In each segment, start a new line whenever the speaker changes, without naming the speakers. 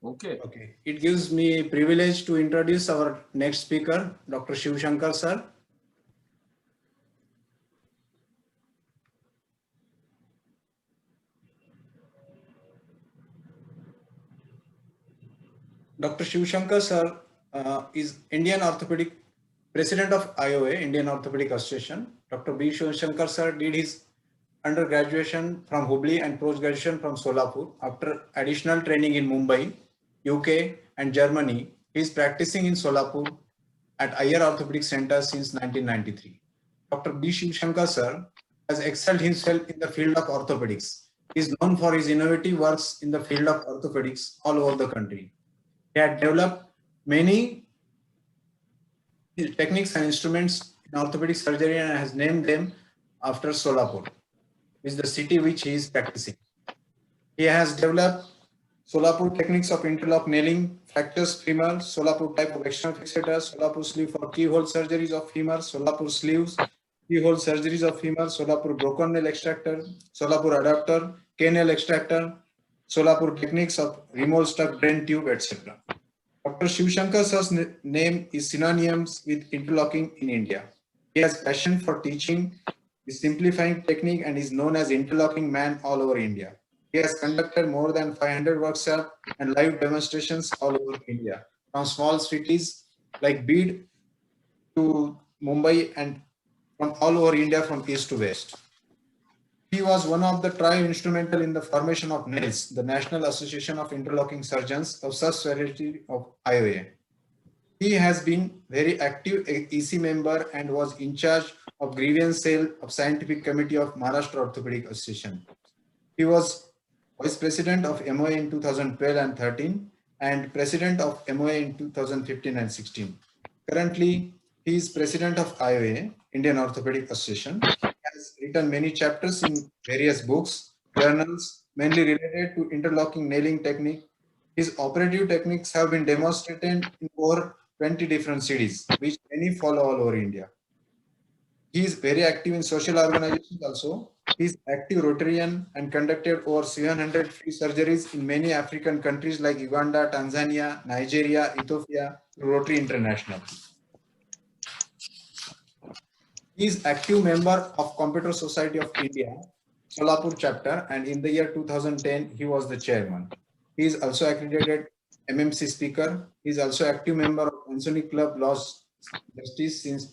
Okay.
Okay. It gives me privilege to introduce our next speaker, Dr. Shiv Shankar sir. Dr. Shiv Shankar sir is Indian Orthopedic President of IOA, Indian Orthopedic Association. Dr. B. Shiv Shankar sir did his undergraduation from Hubli and post-graduation from Solapur. After additional training in Mumbai, UK and Germany, he is practicing in Solapur at Ayer Orthopedic Center since 1993. Dr. B. Shiv Shankar sir has excelled himself in the field of orthopedics. He is known for his innovative works in the field of orthopedics all over the country. He had developed many techniques and instruments in orthopedic surgery and has named them after Solapur, which is the city which he is practicing. He has developed Solapur techniques of interlock nailing, fractures femur, Solapur type of external fixator, Solapur sleeve for keyhole surgeries of femur, Solapur sleeves, keyhole surgeries of femur, Solapur broken nail extractor, Solapur adapter, K-nail extractor, Solapur techniques of remote stuck brain tube, etc. Dr. Shiv Shankar sir's name is synonymous with interlocking in India. He has passion for teaching the simplifying technique and is known as interlocking man all over India. He has conducted more than 500 workshops and live demonstrations all over India, from small cities like Bid to Mumbai and from all over India from east to west. He was one of the instrumental in the formation of NAILS, the National Association of Interlocking Surgeons of Subspecialty of IOA. He has been very active EC member and was in charge of grievance cell of Scientific Committee of Maharashtra Orthopedic Association. He was Vice President of MOA in 2012 and 13 and President of MOA in 2015 and 16. Currently, he is President of IOA, Indian Orthopedic Association. He has written many chapters in various books, journals, mainly related to interlocking nailing technique. His operative techniques have been demonstrated in over 20 different cities, which many follow all over India. He is very active in social organizations also. He is active Rotarian and conducted over 700 free surgeries in many African countries like Uganda, Tanzania, Nigeria, Ethiopia, through Rotary International. He is active member of Computer Society of India, Solapur chapter, and in the year 2010, he was the chairman. He is also accredited MMC speaker. He is also active member of Anthony Club Laws Justice since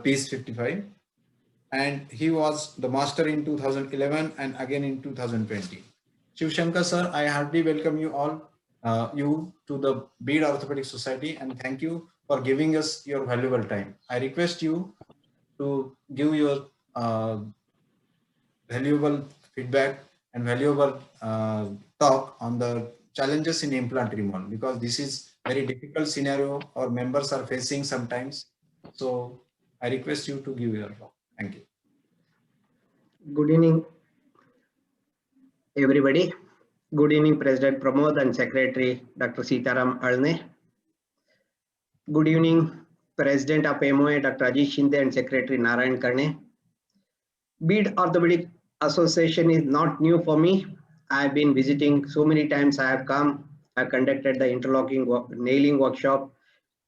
Peace 55. And he was the master in 2011 and again in 2020. Shiv Shankar sir, I heartily welcome you all, you to the Bid Orthopedic Society, and thank you for giving us your valuable time. I request you to give your valuable feedback and valuable talk on the challenges in implant removal, because this is very difficult scenario our members are facing sometimes. So I request you to give your talk. Thank you.
Good evening, everybody. Good evening, President Pramod and Secretary Dr. Sitaram Alne. Good evening, President of MOA Dr. Ajit Shinde and Secretary Narayan Karne. Bid Orthopedic Association is not new for me. I have been visiting so many times. I have come. I conducted the interlocking nailing workshop,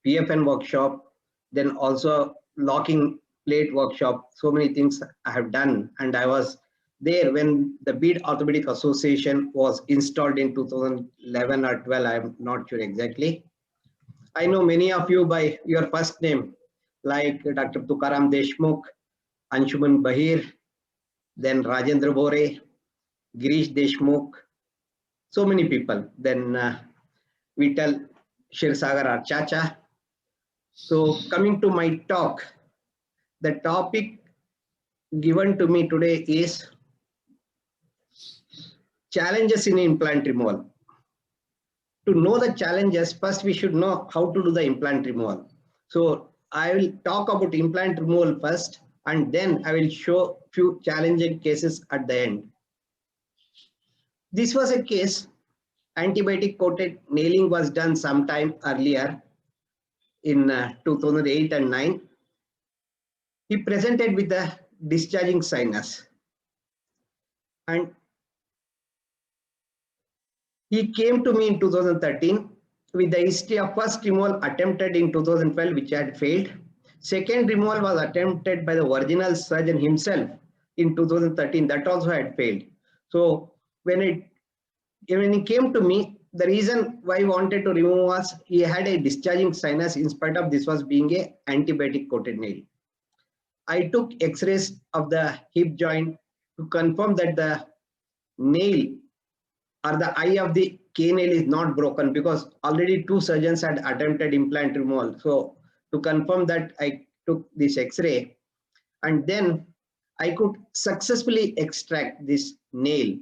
PFN workshop, then also locking plate workshop. So many things I have done, and I was there when the Bid Orthopedic Association was installed in 2011 or 12. I'm not sure exactly. I know many of you by your first name, like Dr. Tukaram Deshmukh, Anshuman Bahir, then Rajendra Bore, Girish Deshmukh, so many people. Then Vital Shirsagar our Chacha. So coming to my talk, the topic given to me today is challenges in implant removal. To know the challenges, first we should know how to do the implant removal. So I will talk about implant removal first, and then I will show few challenging cases at the end. This was a case, antibiotic coated nailing was done sometime earlier in 2008 and 9. He presented with the discharging sinus, and He came to me in 2013 with the history of first removal attempted in 2012, which had failed. Second removal was attempted by the original surgeon himself in 2013, that also had failed. So when he came to me, the reason why he wanted to remove was he had a discharging sinus in spite of this was being a antibiotic coated nail. I took x-rays of the hip joint to confirm that the nail or the eye of the K nail is not broken, because already two surgeons had attempted implant removal. So to confirm that, I took this x-ray, and then I could successfully extract this nail.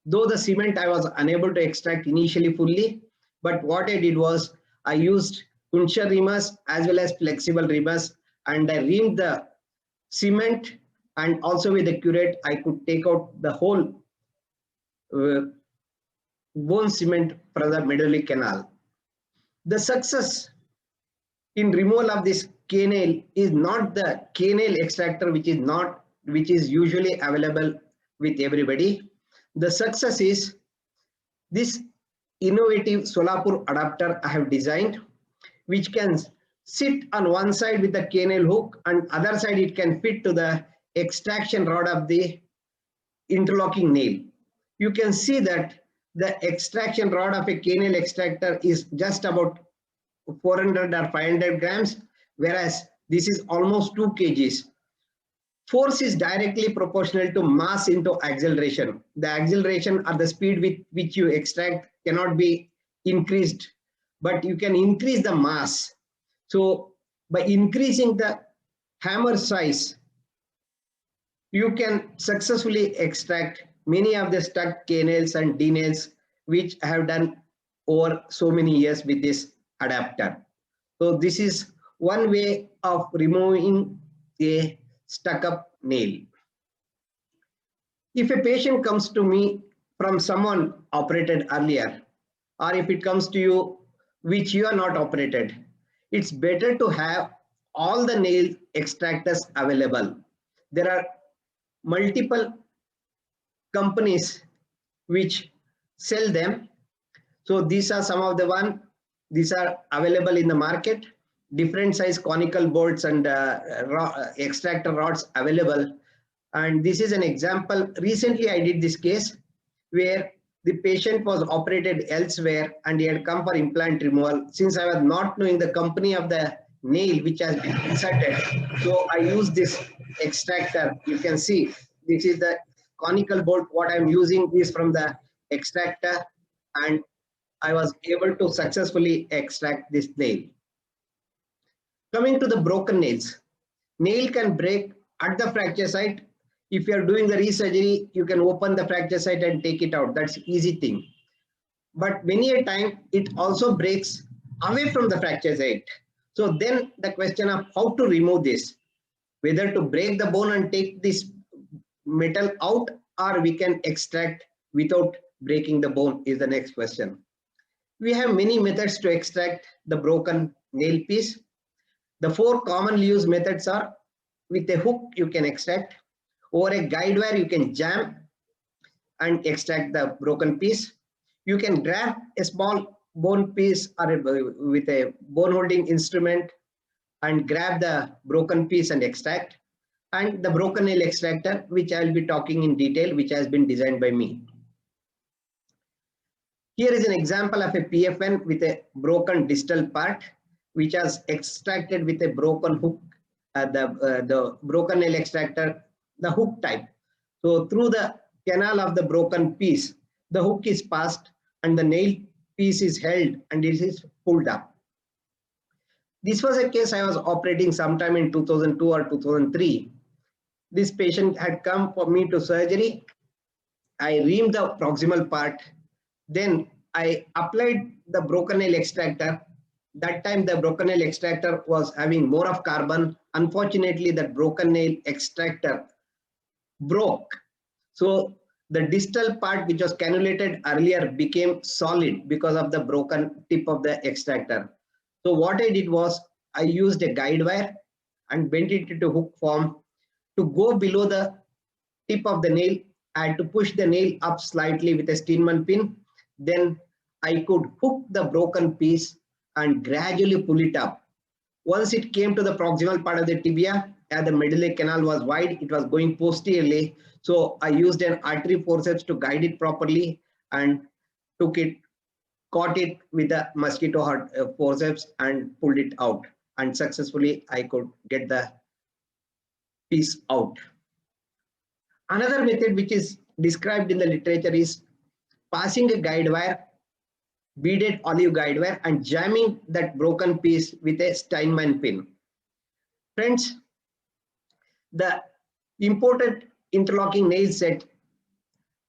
Though the cement I was unable to extract initially fully, but what I did was I used puncture reamers as well as flexible reamers, and I reamed the cement, and also with the curate I could take out the whole uh, bone cement from the medullary canal. The success in removal of this K nail is not the K nail extractor, which is usually available with everybody. The success is this innovative Solapur adapter I have designed, which can sit on one side with the K nail hook, and other side it can fit to the extraction rod of the interlocking nail. You can see that the extraction rod of a K nail extractor is just about 400 or 500 grams, whereas this is almost 2 kgs. Force is directly proportional to mass into acceleration. The acceleration or the speed with which you extract cannot be increased, but you can increase the mass. So by increasing the hammer size, you can successfully extract many of the stuck K nails and D nails, which I have done over so many years with this adapter. So this is one way of removing a stuck up nail. If a patient comes to me from someone operated earlier, or if it comes to you which you are not operated, it's better to have all the nail extractors available. There are multiple companies which sell them. So these are some of the one. These are available in the market. Different size conical bolts and extractor rods available. And this is an example. Recently, I did this case where the patient was operated elsewhere and he had come for implant removal. Since I was not knowing the company of the nail which has been inserted, so I used this extractor. You can see this is the conical bolt. What I'm using is from the extractor, and I was able to successfully extract this nail. Coming to the broken nails, nail can break at the fracture site. If you are doing the resurgery, you can open the fracture site and take it out. That's easy thing. But many a time it also breaks away from the fracture site. So then the question of how to remove this, whether to break the bone and take this metal out, or we can extract without breaking the bone, is the next question. We have many methods to extract the broken nail piece. The four commonly used methods are: with a hook you can extract, over a guide wire you can jam and extract the broken piece. You can grab a small bone piece or with a bone holding instrument and grab the broken piece and extract. And the broken nail extractor, which I will be talking in detail, which has been designed by me. Here is an example of a PFN with a broken distal part, which was extracted with a broken hook, the broken nail extractor, the hook type. So through the canal of the broken piece, the hook is passed and the nail piece is held and it is pulled up. This was a case I was operating sometime in 2002 or 2003. This patient had come for me to surgery. I reamed the proximal part. Then I applied the broken nail extractor. That time the broken nail extractor was having more of carbon. Unfortunately, that broken nail extractor broke. So the distal part, which was cannulated earlier, became solid because of the broken tip of the extractor. So what I did was I used a guide wire and bent it into hook form. To go below the tip of the nail, I had to push the nail up slightly with a Steinmann pin. Then I could hook the broken piece and gradually pull it up. Once it came to the proximal part of the tibia, as the medullary canal was wide, it was going posteriorly. So I used an artery forceps to guide it properly and took it, caught it with the mosquito forceps and pulled it out. And successfully, I could get the piece out. Another method which is described in the literature is passing a guide wire, beaded olive guide wire, and jamming that broken piece with a Steinman pin. Friends, the imported interlocking nail set,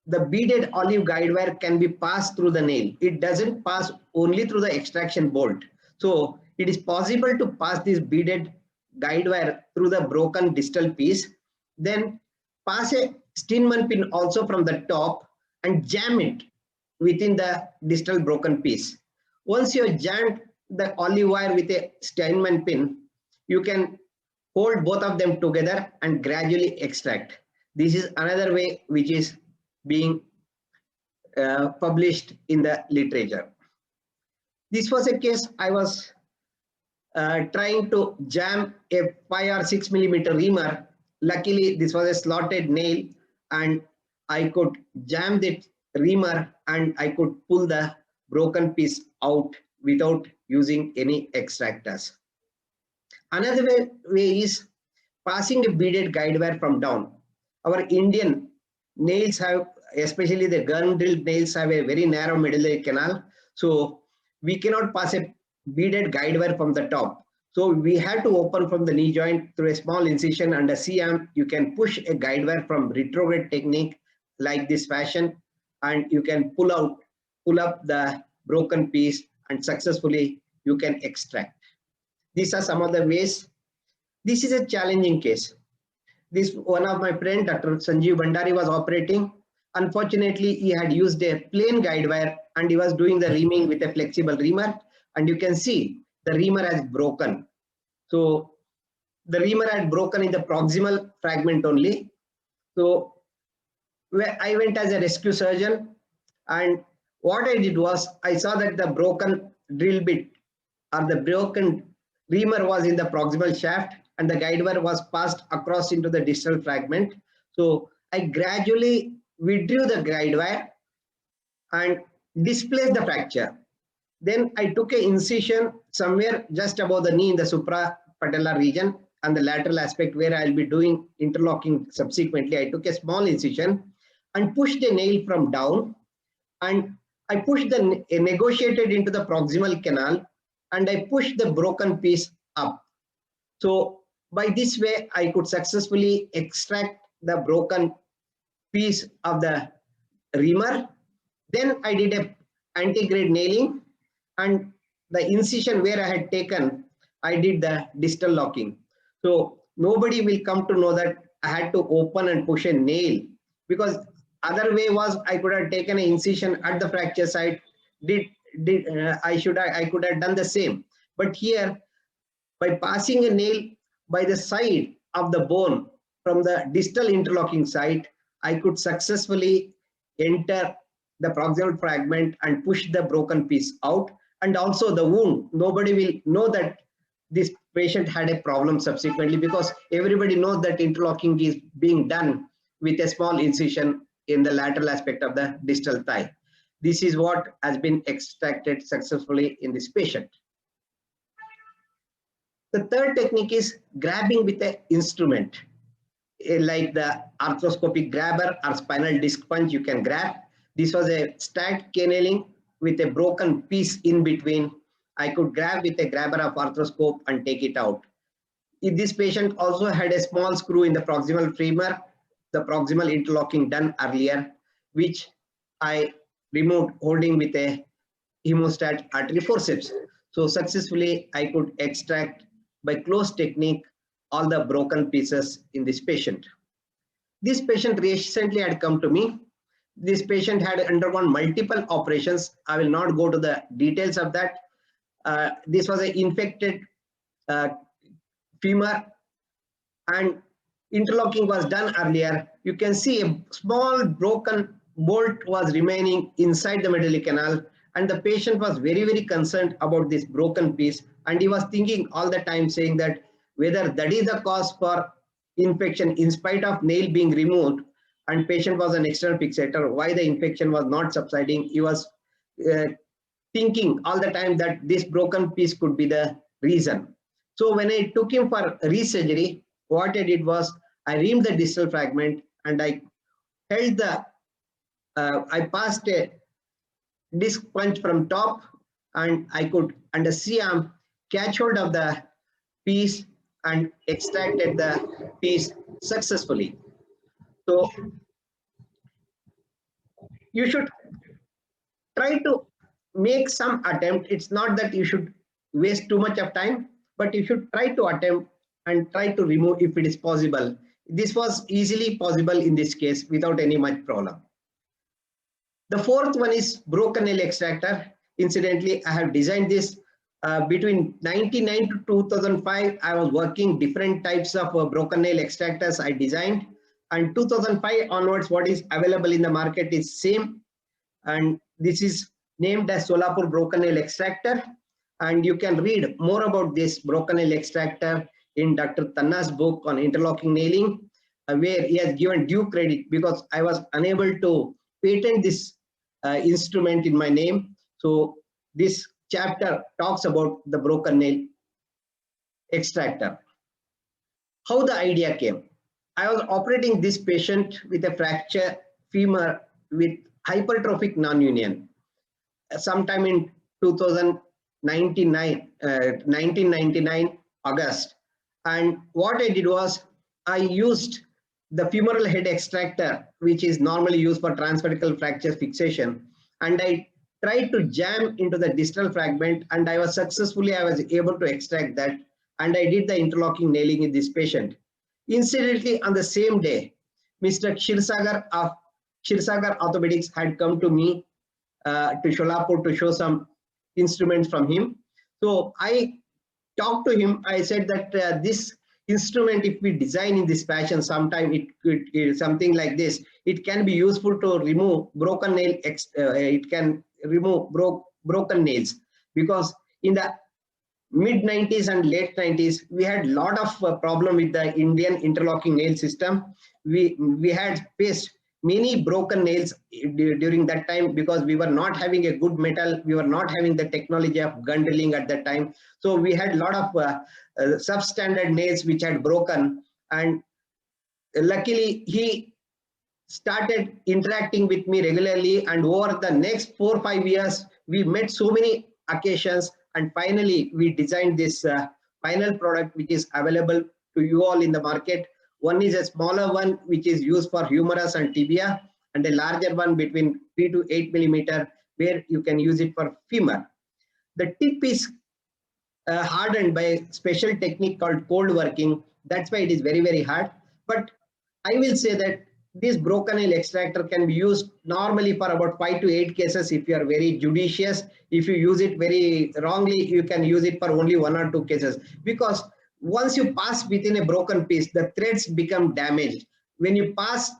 the beaded olive guide wire can be passed through the nail. It doesn't pass only through the extraction bolt. So it is possible to pass this beaded guide wire through the broken distal piece, then pass a Steinman pin also from the top and jam it within the distal broken piece. Once you have jammed the olive wire with a Steinman pin, you can hold both of them together and gradually extract. This is another way which is being published in the literature. This was a case I was trying to jam a 5 or 6 millimeter reamer. Luckily, this was a slotted nail and I could jam the reamer and I could pull the broken piece out without using any extractors. Another way is passing a beaded guide wire from down. Our Indian nails have, especially the gun drilled nails, have a very narrow medullary canal. So we cannot pass a beaded guide wire from the top. So we have to open from the knee joint through a small incision and a C-arm. You can push a guide wire from retrograde technique like this fashion, and you can pull up the broken piece and successfully you can extract. These are some of the ways. This is a challenging case. This one of my friend, Dr. Sanjeev Bhandari, was operating. Unfortunately, he had used a plain guide wire and he was doing the reaming with a flexible reamer. And you can see the reamer has broken. So the reamer had broken in the proximal fragment only. So I went as a rescue surgeon, and what I did was I saw that the broken drill bit or the broken reamer was in the proximal shaft and the guide wire was passed across into the distal fragment. So I gradually withdrew the guide wire and displaced the fracture. Then I took an incision somewhere just above the knee in the suprapatellar region and the lateral aspect where I'll be doing interlocking subsequently. I took a small incision and pushed the nail from down, and I pushed negotiated into the proximal canal, and I pushed the broken piece up. So by this way, I could successfully extract the broken piece of the reamer. Then I did a anti-grade nailing, and the incision where I had taken, I did the distal locking. So nobody will come to know that I had to open and push a nail, because other way was I could have taken an incision at the fracture site. I could have done the same. But here, by passing a nail by the side of the bone from the distal interlocking site, I could successfully enter the proximal fragment and push the broken piece out. And also the wound, nobody will know that this patient had a problem subsequently, because everybody knows that interlocking is being done with a small incision in the lateral aspect of the distal thigh. This is what has been extracted successfully in this patient. The third technique is grabbing with an instrument, like the arthroscopic grabber or spinal disc punch. You can grab. This was a stacked canneling with a broken piece in between. I could grab with a grabber of arthroscope and take it out. This patient also had a small screw in the proximal femur, the proximal interlocking done earlier, which I removed holding with a hemostat artery forceps. So successfully I could extract by close technique all the broken pieces in this patient. This patient recently had come to me. This patient had undergone multiple operations. I will not go to the details of that. This was an infected femur, and interlocking was done earlier. You can see a small broken bolt was remaining inside the medullary canal, and the patient was very, very concerned about this broken piece, and he was thinking all the time saying that whether that is the cause for infection in spite of nail being removed, and patient was an external fixator, why the infection was not subsiding. He was uh, thinking all the time that this broken piece could be the reason. So when I took him for resurgery, what I did was I removed the distal fragment and I held the, I passed a disc punch from top, and I could under C-arm catch hold of the piece and extracted the piece successfully. So you should try to make some attempt. It's not that you should waste too much of time, but you should try to attempt and try to remove if it is possible. This was easily possible in this case without any much problem. The fourth one is broken nail extractor. Incidentally, I have designed this between 1999 to 2005. I was working different types of broken nail extractors I designed, and 2005 onwards, what is available in the market is same, and this is named as Solapur broken nail extractor. And you can read more about this broken nail extractor in Dr. Tanna's book on interlocking nailing, where he has given due credit because I was unable to patent this instrument in my name. So this chapter talks about the broken nail extractor. How the idea came. I was operating this patient with a fracture femur with hypertrophic non-union sometime in 1999 August. And what I did was I used the femoral head extractor, which is normally used for transvertical fracture fixation, and I tried to jam into the distal fragment, and I was able to extract that, and I did the interlocking nailing in this patient. Incidentally, on the same day, Mr. Kshirsagar of Kshirsagar Orthopedics had come to me to Solapur to show some instruments from him. So I talked to him. I said that this instrument, if we design in this fashion, sometime it could something like this. It can be useful to remove broken nail. It can remove broken nails, because in the mid 90s and late 90s, we had a lot of problem with the Indian interlocking nail system. We had faced many broken nails during that time because we were not having a good metal. We were not having the technology of gun drilling at that time. So we had a lot of substandard nails which had broken, and luckily he started interacting with me regularly, and over the next 4 or 5 years we met so many occasions, and finally we designed this final product which is available to you all in the market. One is a smaller one which is used for humerus and tibia, and a larger one between 3 to 8 millimeter where you can use it for femur. The tip is hardened by a special technique called cold working. That's why it is very, very hard. But I will say that this broken nail extractor can be used normally for about 5 to 8 cases if you are very judicious. If you use it very wrongly, you can use it for only 1 or 2 cases, because once you pass within a broken piece, the threads become damaged. When you pass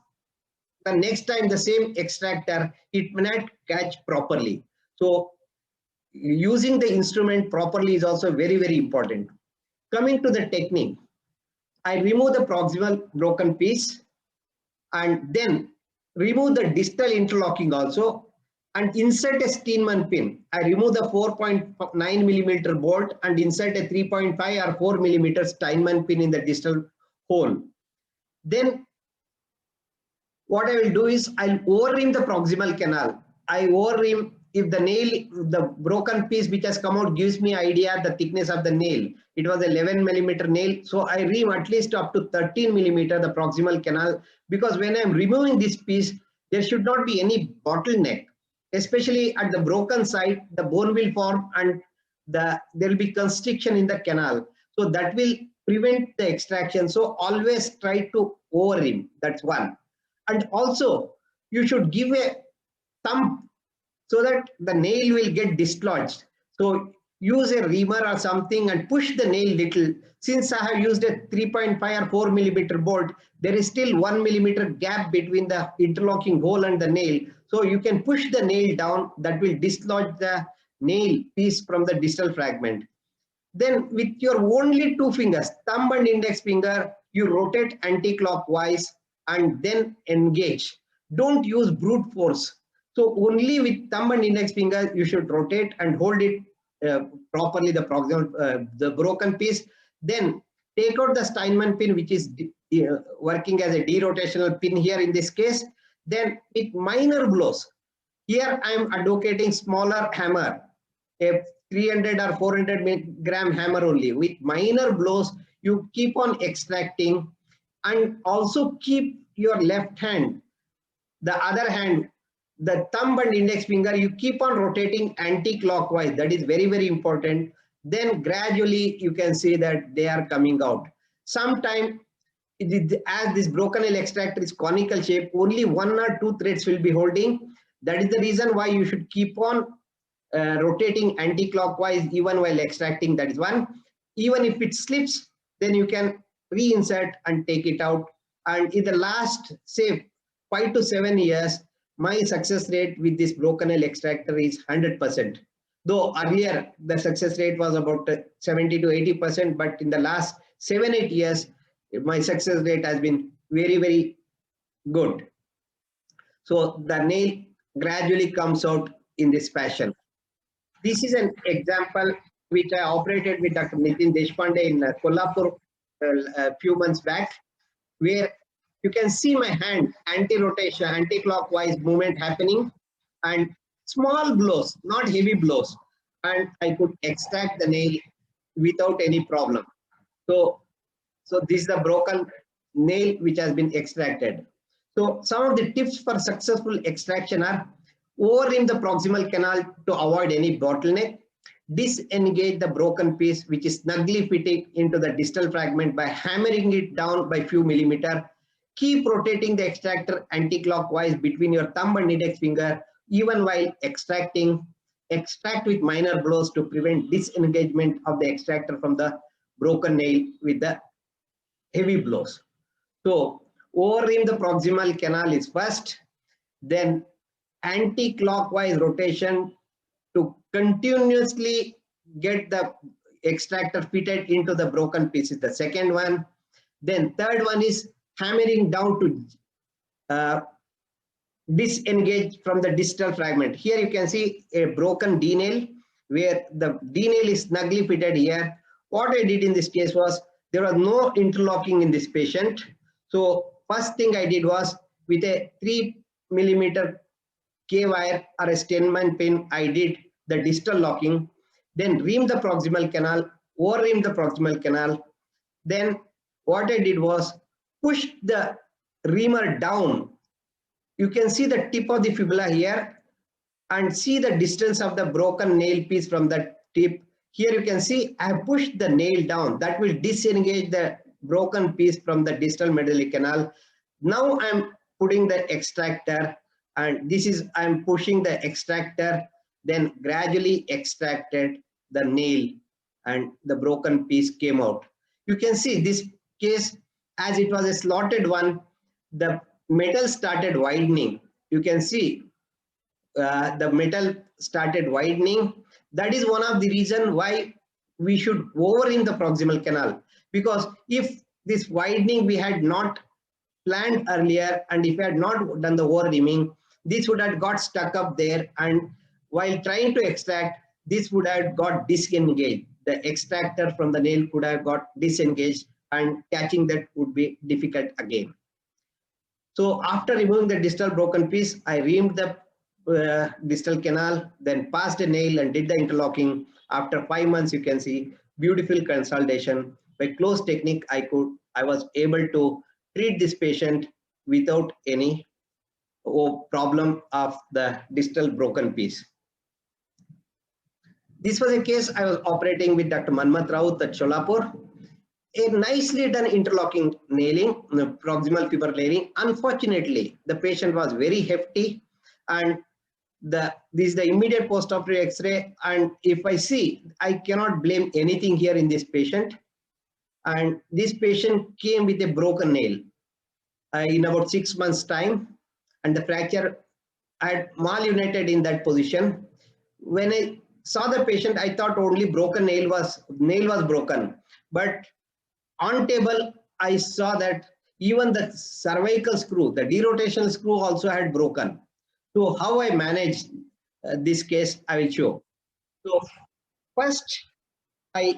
the next time the same extractor, it may not catch properly. So using the instrument properly is also very, very important. Coming to the technique, I remove the proximal broken piece and then remove the distal interlocking also, and insert a Steinmann pin. I remove the 4.9 millimeter bolt and insert a 3.5 or 4 millimeter Steinmann pin in the distal hole. Then what I will do is I'll overrim the proximal canal. I overrim if the nail, the broken piece which has come out gives me idea the thickness of the nail. It was 11 millimeter nail, so I ream at least up to 13 millimeter the proximal canal, because when I'm removing this piece, there should not be any bottleneck, especially at the broken side. The bone will form and there will be constriction in the canal, so that will prevent the extraction. So always try to overrim. That's one. And also you should give a thumb so that the nail will get dislodged. So use a reamer or something and push the nail little. Since I have used a 3.5 or 4 millimeter bolt, there is still 1 millimeter gap between the interlocking hole and the nail. So you can push the nail down, that will dislodge the nail piece from the distal fragment. Then with your only two fingers, thumb and index finger, you rotate anti-clockwise and then engage. Don't use brute force. So only with thumb and index finger, you should rotate and hold it properly, the proximal, the broken piece. Then take out the Steinman pin, which is working as a derotational pin here in this case. Then with minor blows, here I am advocating smaller hammer, a 300 or 400 gram hammer only. With minor blows, you keep on extracting, and also keep your left hand, the other hand, the thumb and index finger, you keep on rotating anti-clockwise. That is very, very important. Then gradually you can see that they are coming out. Sometime, as this broken nail extractor is conical shape, only 1 or 2 threads will be holding. That is the reason why you should keep on rotating anti-clockwise even while extracting. That is one. Even if it slips, then you can reinsert and take it out. And in the last, say, 5 to 7 years, my success rate with this broken nail extractor is 100%. Though earlier the success rate was about 70 to 80%, but in the last 7-8 years, my success rate has been very, very good. So the nail gradually comes out in this fashion. This is an example which I operated with Dr. Nitin Deshpande in Kolhapur a few months back, where you can see my hand anti-rotation, anti-clockwise movement happening, and small blows, not heavy blows, and I could extract the nail without any problem. So this is the broken nail which has been extracted. So some of the tips for successful extraction are: over-rim the proximal canal to avoid any bottleneck, disengage the broken piece which is snugly fitting into the distal fragment by hammering it down by few millimeters. Keep rotating the extractor anti-clockwise between your thumb and index finger even while extracting. Extract with minor blows to prevent disengagement of the extractor from the broken nail with the heavy blows. So over-rim the proximal canal is first, then anti-clockwise rotation to continuously get the extractor fitted into the broken piece is the second one. Then third one is hammering down to disengage from the distal fragment. Here you can see a broken D nail where the D nail is snugly fitted here. What I did in this case was, there was no interlocking in this patient. So first thing I did was, with a 3 millimeter K wire or a Steinman pin, I did the distal locking, then ream the proximal canal, over ream the proximal canal. Then what I did was push the reamer down. You can see the tip of the fibula here and see the distance of the broken nail piece from the tip. Here you can see I have pushed the nail down. That will disengage the broken piece from the distal medullary canal. Now I am putting the extractor, and this is I am pushing the extractor, then gradually extracted the nail and the broken piece came out. You can see this case, as it was a slotted one, the metal started widening. You can see the metal started widening. That is one of the reasons why we should over-rim the proximal canal, because if this widening we had not planned earlier, and if we had not done the over-rimming, this would have got stuck up there, and while trying to extract, this would have got disengaged. The extractor from the nail could have got disengaged, and catching that would be difficult again. So after removing the distal broken piece, I reamed the distal canal, then passed a nail and did the interlocking. After 5 months, you can see beautiful consolidation. By close technique, I was able to treat this patient without any problem of the distal broken piece. This was a case I was operating with Dr. Manmat Raut at Sholapur. A nicely done interlocking nailing, proximal fiber layering. Unfortunately, the patient was very hefty, and this is the immediate post-operative X-ray, and if I see, I cannot blame anything here in this patient. And this patient came with a broken nail in about 6 months' time, and the fracture had malunited in that position. When I saw the patient, I thought only broken nail was broken, but on table I saw that even the cervical screw, the derotational screw, also had broken. So how I managed this case, I will show. So first I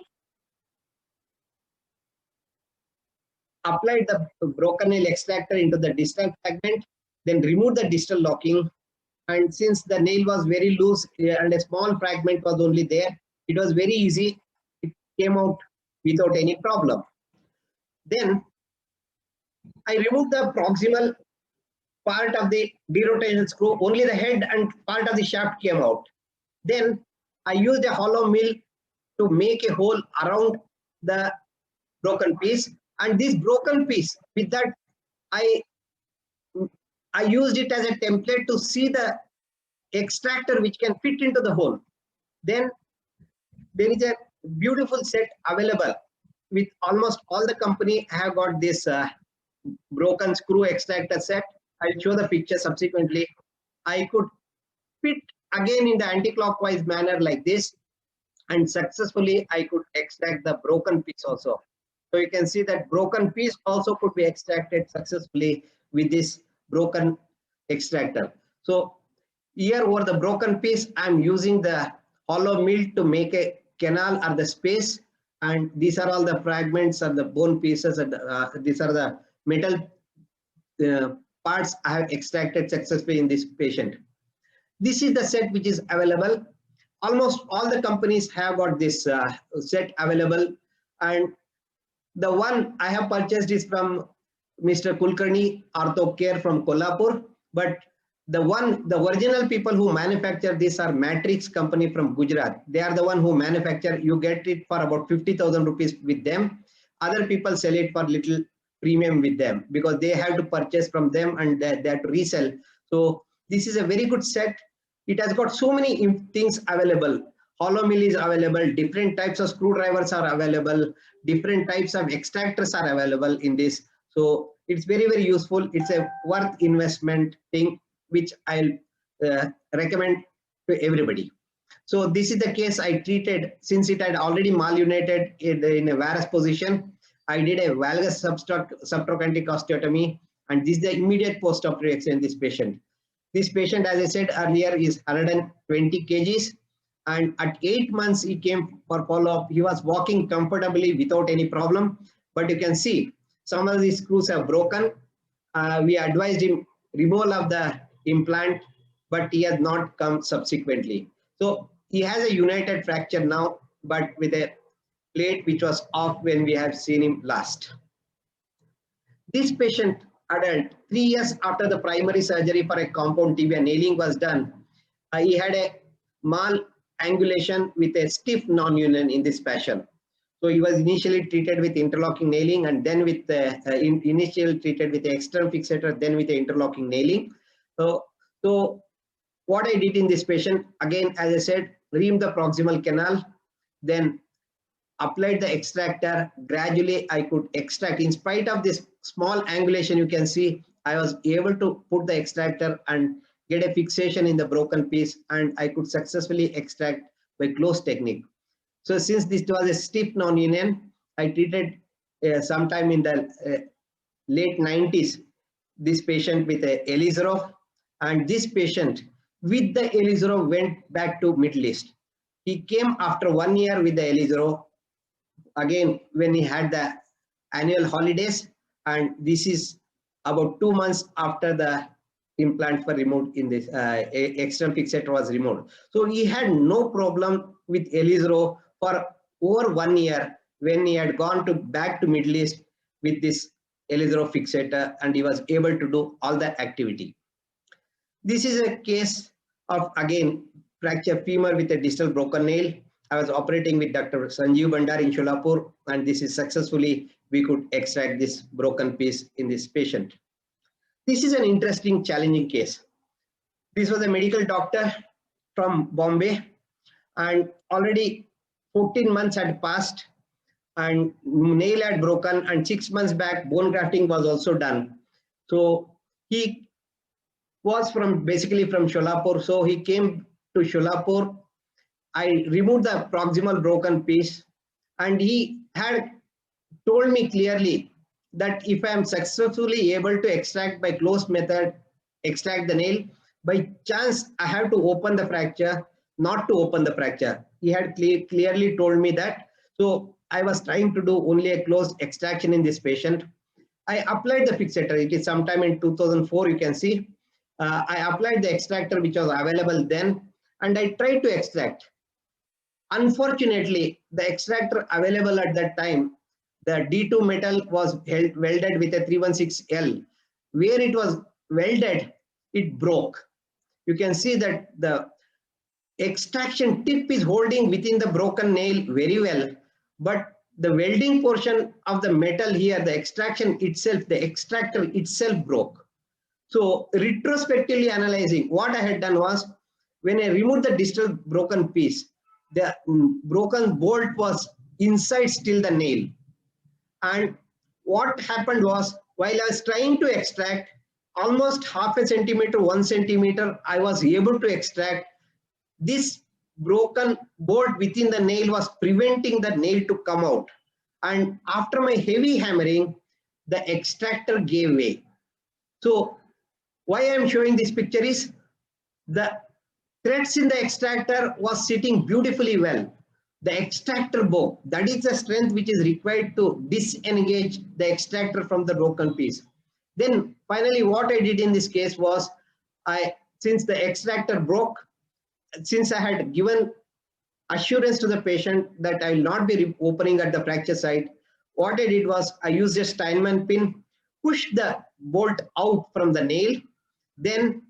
applied the broken nail extractor into the distal fragment, then removed the distal locking. And since the nail was very loose and a small fragment was only there, it was very easy. It came out without any problem. Then I removed the proximal part of the derotational screw, only the head and part of the shaft came out. Then I used a hollow mill to make a hole around the broken piece, and this broken piece, with that I used it as a template to see the extractor which can fit into the hole. Then there is a beautiful set available with almost all the company have got this broken screw extractor set. I'll show the picture subsequently. I could fit again in the anti-clockwise manner like this, and successfully I could extract the broken piece also. So you can see that broken piece also could be extracted successfully with this broken extractor. So here over the broken piece, I'm using the hollow mill to make a canal or the space, and these are all the fragments of the bone pieces, and these are the metal parts I have extracted successfully in this patient. This is the set which is available. Almost all the companies have got this set available, and the one I have purchased is from Mr. Kulkarni Ortho Care from Kolhapur, but the original people who manufacture this are Matrix company from Gujarat. They are the one who manufacture. You get it for about 50,000 rupees with them. Other people sell it for little premium with them because they have to purchase from them and they have to resell. So this is a very good set. It has got so many things available. Hollow mill is available. Different types of screwdrivers are available. Different types of extractors are available in this. So it's very, very useful. It's a worth investment thing, which I'll recommend to everybody. So this is the case I treated. Since it had already malunited in a varus position, I did a valgus subtrochanteric osteotomy, and this is the immediate post-operative X-ray in this patient. This patient, as I said earlier, is 120 kgs, and at 8 months he came for follow-up. He was walking comfortably without any problem, but you can see some of these screws have broken. We advised him removal of the implant, but he has not come subsequently. So he has a united fracture now, but with a plate which was off when we have seen him last. This patient, adult, 3 years after the primary surgery for a compound tibia nailing was done, he had a malangulation with a stiff non-union in this fashion. So he was initially treated with interlocking nailing, and then with initially treated with the external fixator, then with the interlocking nailing. So what I did in this patient, again, as I said, removed the proximal canal, then applied the extractor. Gradually I could extract. In spite of this small angulation, you can see I was able to put the extractor and get a fixation in the broken piece, and I could successfully extract by close technique. So since this was a stiff non-union, I treated sometime in the late 90s this patient with a Elizero, and this patient with the Elizero went back to Middle East. He came after 1 year with the Elizero, again when he had the annual holidays, and this is about 2 months after the implant were removed in this external fixator was removed. So he had no problem with Elizero for over 1 year when he had gone back to Middle East with this Elizero fixator, and he was able to do all the activity. This is a case of, again, fracture femur with a distal broken nail. I was operating with Dr. Sanjeev Bandar in Sholapur, and this is successfully we could extract this broken piece in this patient. This is an interesting, challenging case. This was a medical doctor from Bombay, and already 14 months had passed and nail had broken, and 6 months back bone grafting was also done. So he was basically from Sholapur. So he came to Sholapur. I removed the proximal broken piece, and he had told me clearly that if I am successfully able to extract by closed method, extract the nail, by chance I have to open the fracture, not to open the fracture. He had clearly told me that. So I was trying to do only a closed extraction in this patient. I applied the fixator. It is sometime in 2004, you can see. I applied the extractor which was available then, and I tried to extract. Unfortunately, the extractor available at that time, the D2 metal was welded with a 316L. Where it was welded, it broke. You can see that the extraction tip is holding within the broken nail very well, but the welding portion of the metal here, the extraction itself, the extractor itself broke. So retrospectively analyzing, what I had done was, when I removed the distal broken piece, the broken bolt was inside still the nail. And what happened was, while I was trying to extract almost half a centimeter, 1 centimeter, I was able to extract. This broken bolt within the nail was preventing the nail to come out. And after my heavy hammering, the extractor gave way. So why I am showing this picture is, the threads in the extractor was sitting beautifully well. The extractor broke. That is the strength which is required to disengage the extractor from the broken piece. Then finally what I did in this case was, since the extractor broke, since I had given assurance to the patient that I will not be opening at the fracture site, what I did was, I used a Steinmann pin, pushed the bolt out from the nail. Then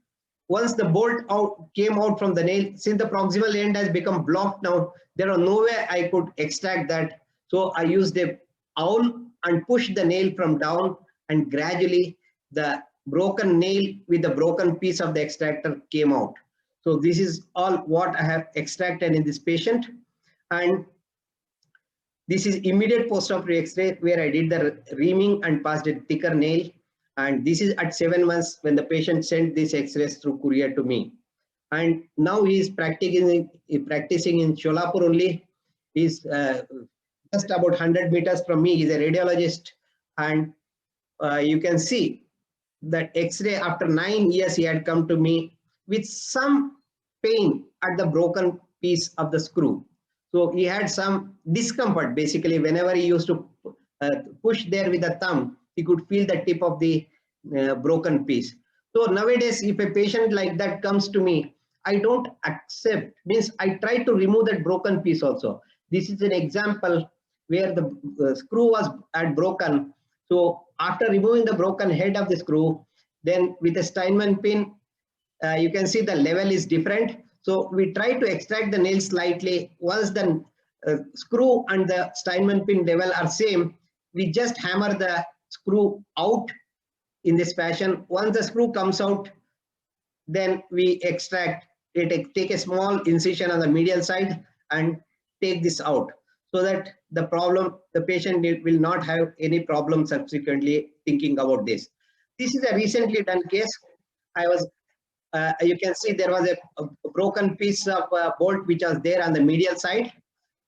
once the bolt came out from the nail, since the proximal end has become blocked now, there was no way I could extract that. So I used a awl and pushed the nail from down, and gradually the broken nail with the broken piece of the extractor came out. So this is all what I have extracted in this patient. And this is immediate post-operative X-ray where I did the reaming and passed a thicker nail. And this is at 7 months when the patient sent these X-rays through courier to me. And now he is practicing in Sholapur only. He's just about 100 meters from me. He's a radiologist. And you can see that X-ray after 9 years he had come to me with some pain at the broken piece of the screw. So he had some discomfort. Basically, whenever he used to push there with the thumb, he could feel the tip of the broken piece. So nowadays, if a patient like that comes to me, I don't accept, means I try to remove that broken piece also. This is an example where the screw had broken. So after removing the broken head of the screw, then with a Steinmann pin, you can see the level is different. So we try to extract the nail slightly. Once the screw and the Steinmann pin level are same, we just hammer the screw out in this fashion. Once the screw comes out, then we extract it, take a small incision on the medial side and take this out, so that the patient will not have any problem subsequently thinking about this. This is a recently done case. You can see there was a broken piece of bolt which was there on the medial side.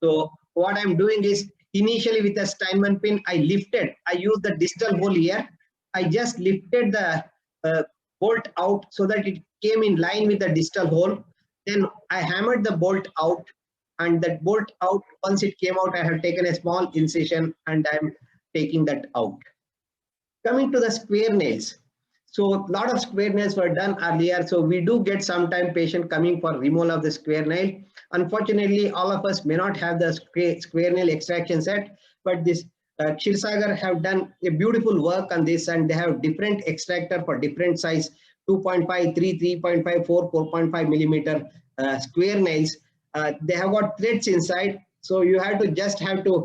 So what I'm doing is, initially with a Steinmann pin, I used the distal hole here. I just lifted the bolt out so that it came in line with the distal hole. Then I hammered the bolt out, and that bolt out, once it came out, I have taken a small incision and I'm taking that out. Coming to the square nails. So a lot of square nails were done earlier. So we do get sometime patient coming for removal of the square nail. Unfortunately, all of us may not have the square nail extraction set, but this Kshirsagar have done a beautiful work on this, and they have different extractor for different size, 2.5, 3, 3.5, 4, 4.5 millimeter square nails. They have got threads inside. So you have to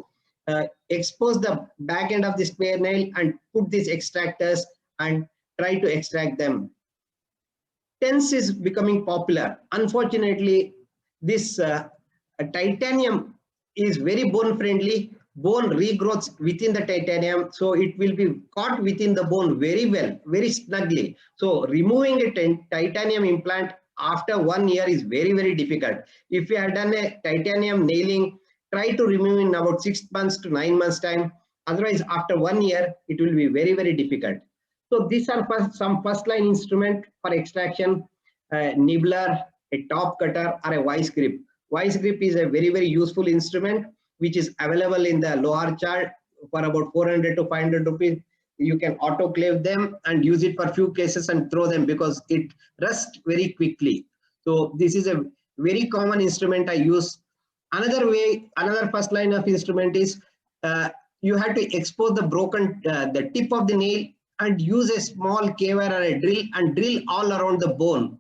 expose the back end of the square nail and put these extractors and try to extract them. TENS is becoming popular. Unfortunately, this titanium is very bone friendly. Bone regrowths within the titanium, so it will be caught within the bone very well, very snugly. So removing a titanium implant after 1 year is very, very difficult. If you have done a titanium nailing, try to remove in about 6 months to 9 months time. Otherwise, after 1 year, it will be very, very difficult. So these are some first line instrument for extraction, nibbler, a top cutter, or a vice grip. Vice grip is a very, very useful instrument which is available in the lower chart for about 400 to 500 rupees. You can autoclave them and use it for few cases and throw them because it rusts very quickly. So this is a very common instrument I use. Another way, another first line of instrument is you have to expose the broken, the tip of the nail and use a small caver or a drill and drill all around the bone,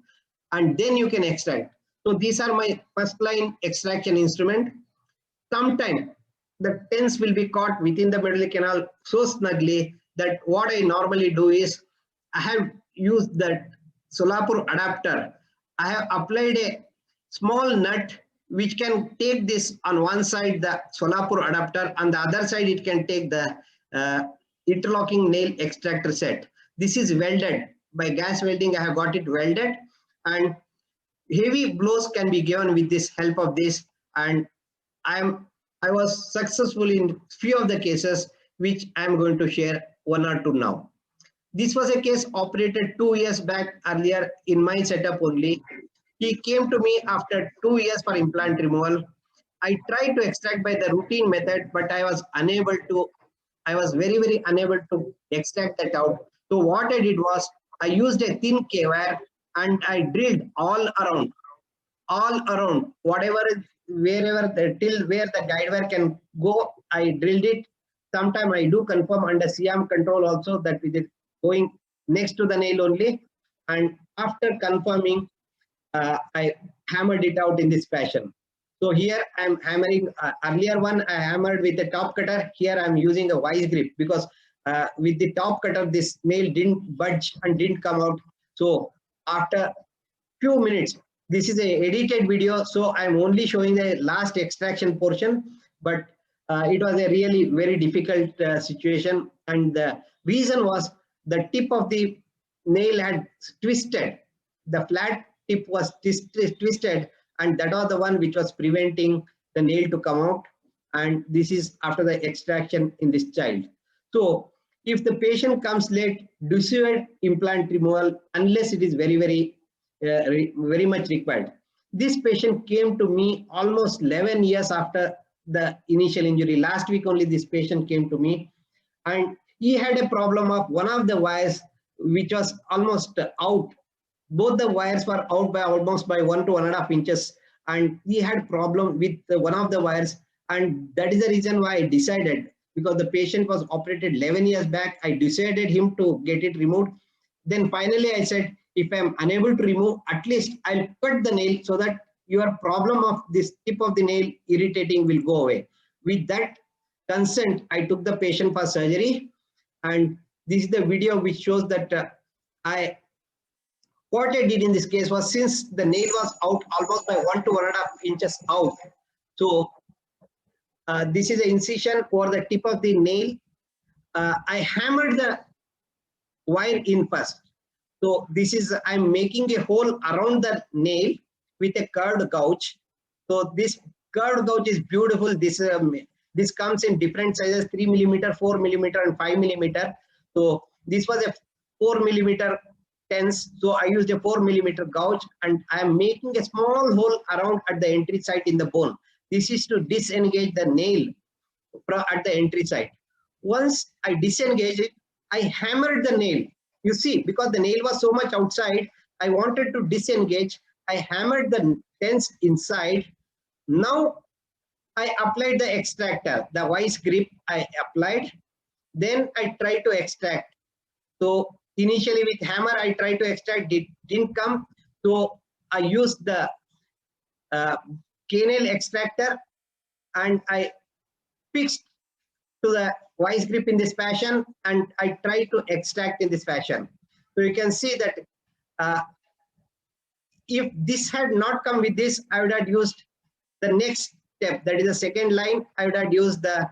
and then you can extract. So these are my first line extraction instrument. Sometimes the TENS will be caught within the medullary canal so snugly that what I normally do is I have used that Solapur adapter. I have applied a small nut which can take this on one side, the Solapur adapter, on the other side it can take the interlocking nail extractor set. This is welded by gas welding. I have got it welded, and heavy blows can be given with this help of this, and I was successful in few of the cases which I am going to share one or two now. This was a case operated 2 years back earlier in my setup only. He came to me after 2 years for implant removal. I tried to extract by the routine method, but I was unable to. I was very, very unable to extract that out. So what I did was I used a thin K-wire and I drilled all around, whatever, wherever the till where the guide wire can go, I drilled it. Sometime I do confirm under CM control also that it is going next to the nail only. And after confirming, I hammered it out in this fashion. So here I'm hammering, earlier one I hammered with the top cutter. Here I'm using a vice grip because with the top cutter, this nail didn't budge and didn't come out. So after few minutes, this is a edited video, so I'm only showing the last extraction portion, but it was a really very difficult situation, and the reason was the tip of the nail had twisted. The flat tip was twisted, and that was the one which was preventing the nail to come out, and this is after the extraction in this child. So if the patient comes late, dissuade implant removal unless it is very, very much required. This patient came to me almost 11 years after the initial injury. Last week only this patient came to me, and he had a problem of one of the wires which was almost out. Both the wires were out by almost by 1 to 1.5 inches, and he had problem with one of the wires, and that is the reason why I decided, because the patient was operated 11 years back, I decided him to get it removed. Then finally I said, if I'm unable to remove, at least I'll cut the nail so that your problem of this tip of the nail irritating will go away. With that consent, I took the patient for surgery, and this is the video which shows that what I did in this case was, since the nail was out almost by 1 to 1.5 inches out, so this is an incision for the tip of the nail. I hammered the wire in first. So this is, I'm making a hole around the nail with a curved gouge. So this curved gouge is beautiful. This comes in different sizes: 3 millimeter, 4 millimeter, and 5 millimeter. So this was a 4 millimeter TENS. So I used a 4 millimeter gouge, and I am making a small hole around at the entry site in the bone. This is to disengage the nail at the entry site. Once I disengage it, I hammered the nail. You see, because the nail was so much outside, I wanted to disengage. I hammered the TENS inside. Now I applied the extractor, the vice grip I applied. Then I tried to extract. So initially with hammer, I tried to extract, it didn't come. So I used the canal extractor, and I fixed to the vice grip in this fashion, and I try to extract in this fashion. So you can see that if this had not come with this, I would have used the next step, that is the second line. I would have used the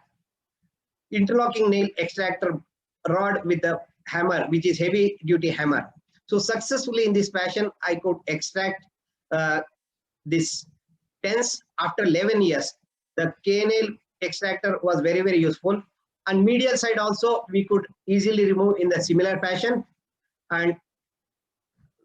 interlocking nail extractor rod with the hammer, which is heavy duty hammer. So successfully in this fashion, I could extract this tens after 11 years. The K-nail extractor was very, very useful. And medial side also, we could easily remove in the similar fashion, and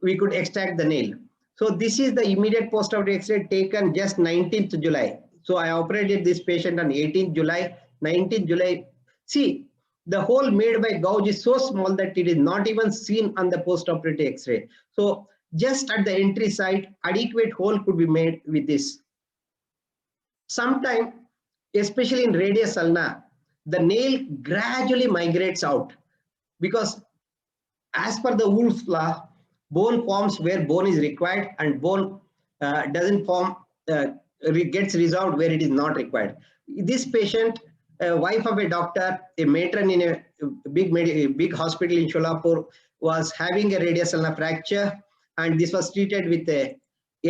we could extract the nail. So this is the immediate post-operative X-ray taken just 19th July. So I operated this patient on 18th July, 19th July. See, the hole made by gouge is so small that it is not even seen on the post-operative X-ray. So just at the entry site, adequate hole could be made with this. Sometime, especially in radius ulna, the nail gradually migrates out, because as per the Wolff's law, bone forms where bone is required, and bone doesn't form, gets resolved where it is not required. This patient, a wife of a doctor, a matron in a big hospital in Sholapur, was having a radius ulnar fracture, and this was treated with a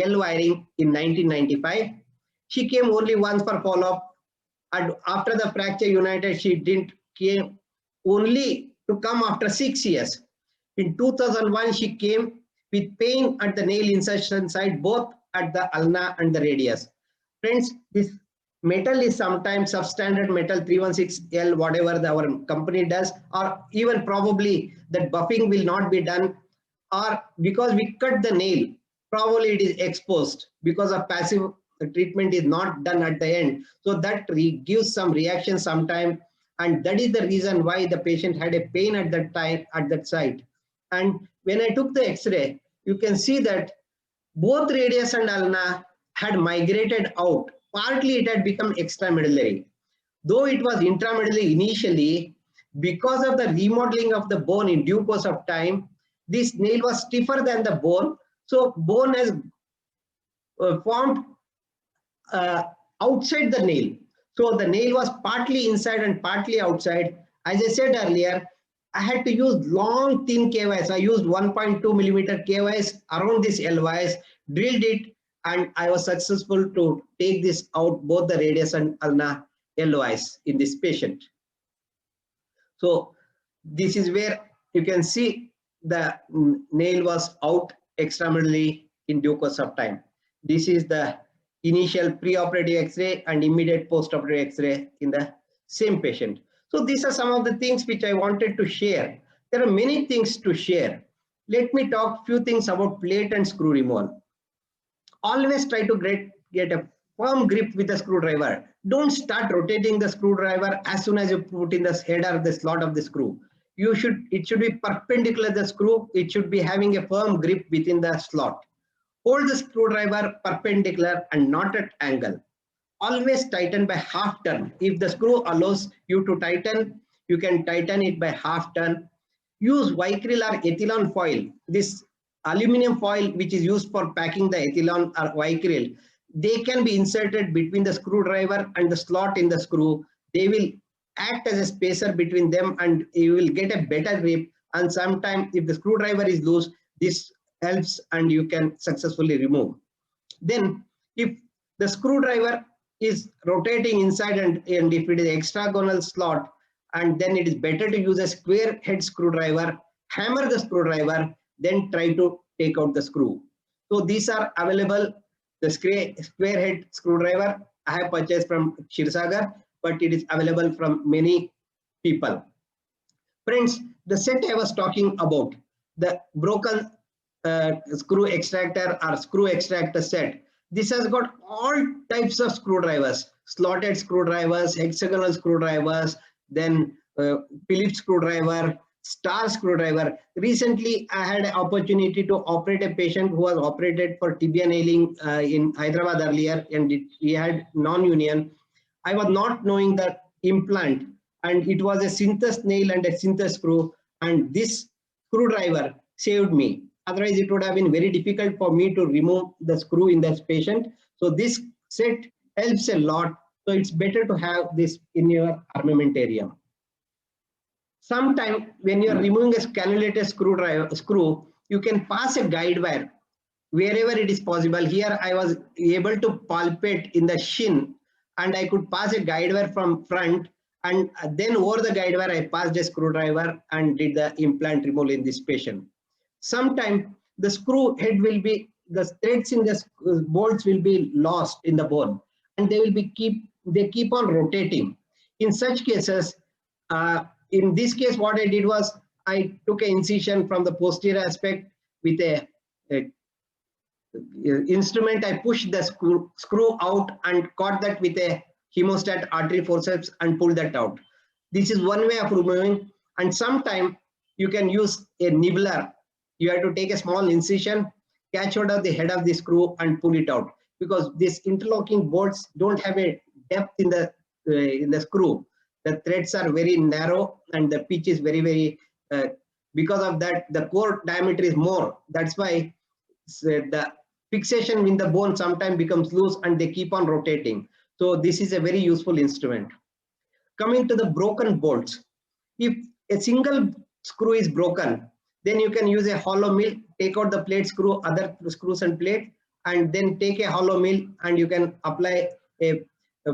L wiring in 1995. She came only once for follow-up, and after the fracture united, she didn't came only to come after 6 years. In 2001, she came with pain at the nail insertion site, both at the ulna and the radius. Friends, this metal is sometimes substandard metal 316L, whatever our company does, or even probably that buffing will not be done, or because we cut the nail, probably it is exposed because of passive treatment is not done at the end. So that gives some reaction sometime, and that is the reason why the patient had a pain at that time at that site. And when I took the X-ray, you can see that both radius and ulna had migrated out. Partly it had become extramedullary. Though it was intramedullary initially, because of the remodeling of the bone in due course of time, this nail was stiffer than the bone. So bone has formed outside the nail. So the nail was partly inside and partly outside. As I said earlier, I had to use long thin KYs. I used 1.2 millimeter KYs around this LYs, drilled it, and I was successful to take this out, both the radius and ulna LYs in this patient. So this is where you can see the nail was out extramedullary in due course of time. This is the initial preoperative X-ray and immediate postoperative X-ray in the same patient. So these are some of the things which I wanted to share. There are many things to share. Let me talk few things about plate and screw removal. Always try to get a firm grip with the screwdriver. Don't start rotating the screwdriver as soon as you put in the head or the slot of the screw. It should be perpendicular to the screw. It should be having a firm grip within the slot. Hold the screwdriver perpendicular and not at angle. Always tighten by half turn. If the screw allows you to tighten, you can tighten it by half turn. Use Vicryl or ethylene foil. This aluminum foil which is used for packing the ethylene or Vicryl, they can be inserted between the screwdriver and the slot in the screw. They will act as a spacer between them, and you will get a better grip. And sometimes if the screwdriver is loose, this helps and you can successfully remove. Then if the screwdriver is rotating inside and if it is hexagonal slot, and then it is better to use a square head screwdriver, hammer the screwdriver, then try to take out the screw. So these are available. The square head screwdriver I have purchased from Shirsagar, but it is available from many people. Friends, the set I was talking about, the broken screw extractor or screw extractor set, this has got all types of screwdrivers, slotted screwdrivers, hexagonal screwdrivers, then Phillips screwdriver, star screwdriver. Recently, I had an opportunity to operate a patient who was operated for tibia nailing in Hyderabad earlier, and he had non-union. I was not knowing the implant, and it was a synthesis nail and a synthesis screw, and this screwdriver saved me. Otherwise, it would have been very difficult for me to remove the screw in this patient. So this set helps a lot. So it's better to have this in your armamentarium. Sometimes when you're removing a cannulated screw, you can pass a guide wire wherever it is possible. Here I was able to palpate in the shin, and I could pass a guide wire from front, and then over the guide wire I passed a screwdriver and did the implant removal in this patient. Sometimes the screw head will be, the threads in the bolts will be lost in the bone, and they keep on rotating. In such cases, in this case what I did was I took an incision from the posterior aspect with a instrument. I pushed the screw out and caught that with a hemostat artery forceps and pulled that out. This is one way of removing. And sometimes you can use a nibbler. You have to take a small incision, catch hold of the head of the screw and pull it out, because these interlocking bolts don't have a depth in the screw. The threads are very narrow and the pitch is very because of that the core diameter is more. That's why the fixation in the bone sometimes becomes loose and they keep on rotating. So this is a very useful instrument. Coming to the broken bolts, if a single screw is broken, then you can use a hollow mill, take out the plate screw, other screws and plate, and then take a hollow mill and you can apply a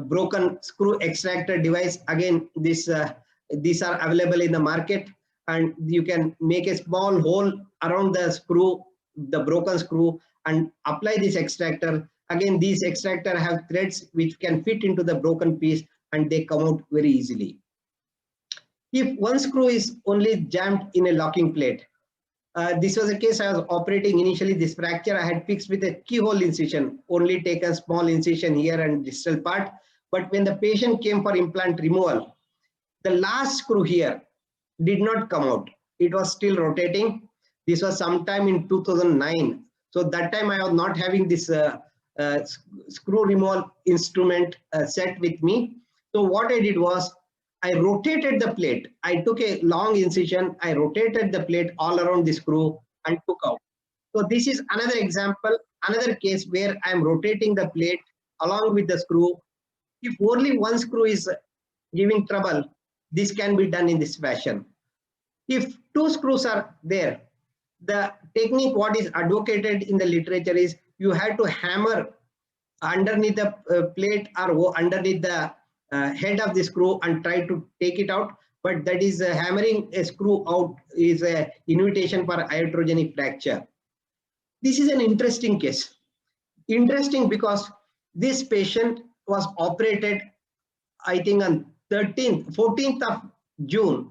broken screw extractor device. Again, these are available in the market, and you can make a small hole around the screw, the broken screw, and apply this extractor. Again, these extractor have threads which can fit into the broken piece and they come out very easily. If one screw is only jammed in a locking plate, this was a case I was operating initially. This fracture I had fixed with a keyhole incision, only take a small incision here and distal part. But when the patient came for implant removal, the last screw here did not come out. It was still rotating. This was sometime in 2009. So that time I was not having this screw removal instrument set with me. So what I did was I rotated the plate. I took a long incision. I rotated the plate all around the screw and took out. So this is another example, another case where I am rotating the plate along with the screw. If only one screw is giving trouble, this can be done in this fashion. If two screws are there, the technique what is advocated in the literature is you have to hammer underneath the plate or underneath the head of the screw and try to take it out. But that is hammering a screw out is an invitation for iatrogenic fracture. This is an interesting case. Interesting because this patient was operated, I think, on 14th of June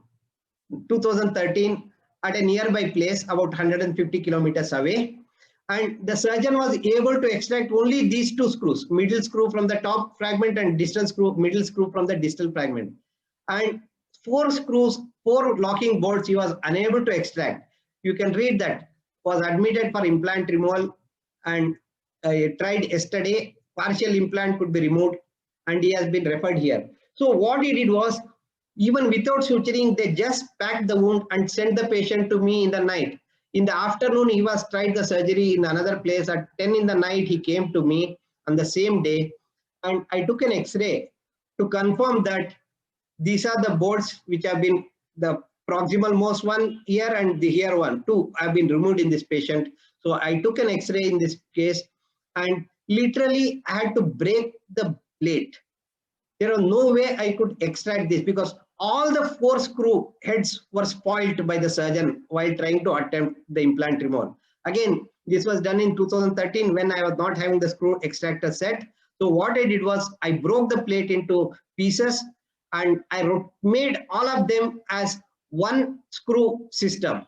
2013 at a nearby place about 150 kilometers away, and the surgeon was able to extract only these two screws, middle screw from the top fragment and distal screw, middle screw from the distal fragment, and four locking bolts he was unable to extract. You can read that was admitted for implant removal, and tried yesterday, partial implant could be removed and he has been referred here. So what he did was, even without suturing, they just packed the wound and sent the patient to me in the night. In the afternoon, he was tried the surgery in another place. At 10 in the night, he came to me on the same day, and I took an X-ray to confirm that these are the bolts which have been, the proximal most one here and the here one, two have been removed in this patient. So I took an X-ray in this case, and literally I had to break the plate. There was no way I could extract this because all the four screw heads were spoiled by the surgeon while trying to attempt the implant removal. Again, this was done in 2013 when I was not having the screw extractor set. So what I did was I broke the plate into pieces and I made all of them as one screw system.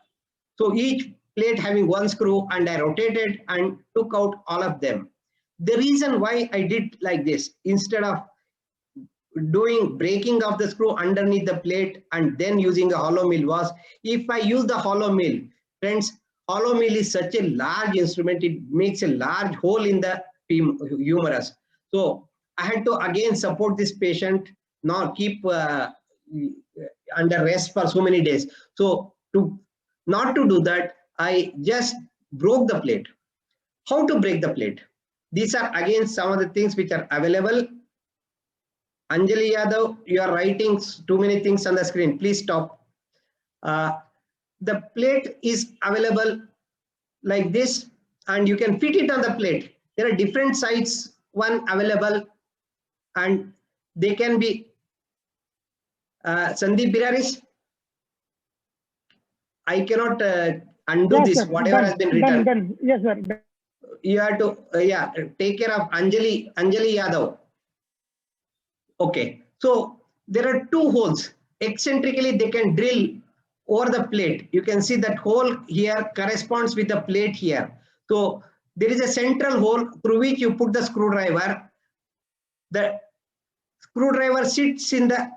So each plate having one screw, and I rotated and took out all of them. The reason why I did like this, instead of breaking of the screw underneath the plate and then using a hollow mill, was if I use the hollow mill, friends, hollow mill is such a large instrument, it makes a large hole in the humerus. So I had to again support this patient, not keep under rest for so many days. So not to do that, I just broke the plate. How to break the plate? These are again some of the things which are available. Anjali Yadav, you are writing too many things on the screen. Please stop. The plate is available like this. and you can fit it on the plate. There are different size one available, and they can be Sandeep Biraris. I cannot undo
Yes,
this,
sir.
whatever has been written.
Done. Yes, sir. Done.
You have to take care of Anjali Yadav. Okay, so there are two holes. Eccentrically, they can drill over the plate. You can see that hole here corresponds with the plate here. So there is a central hole through which you put the screwdriver. The screwdriver sits in the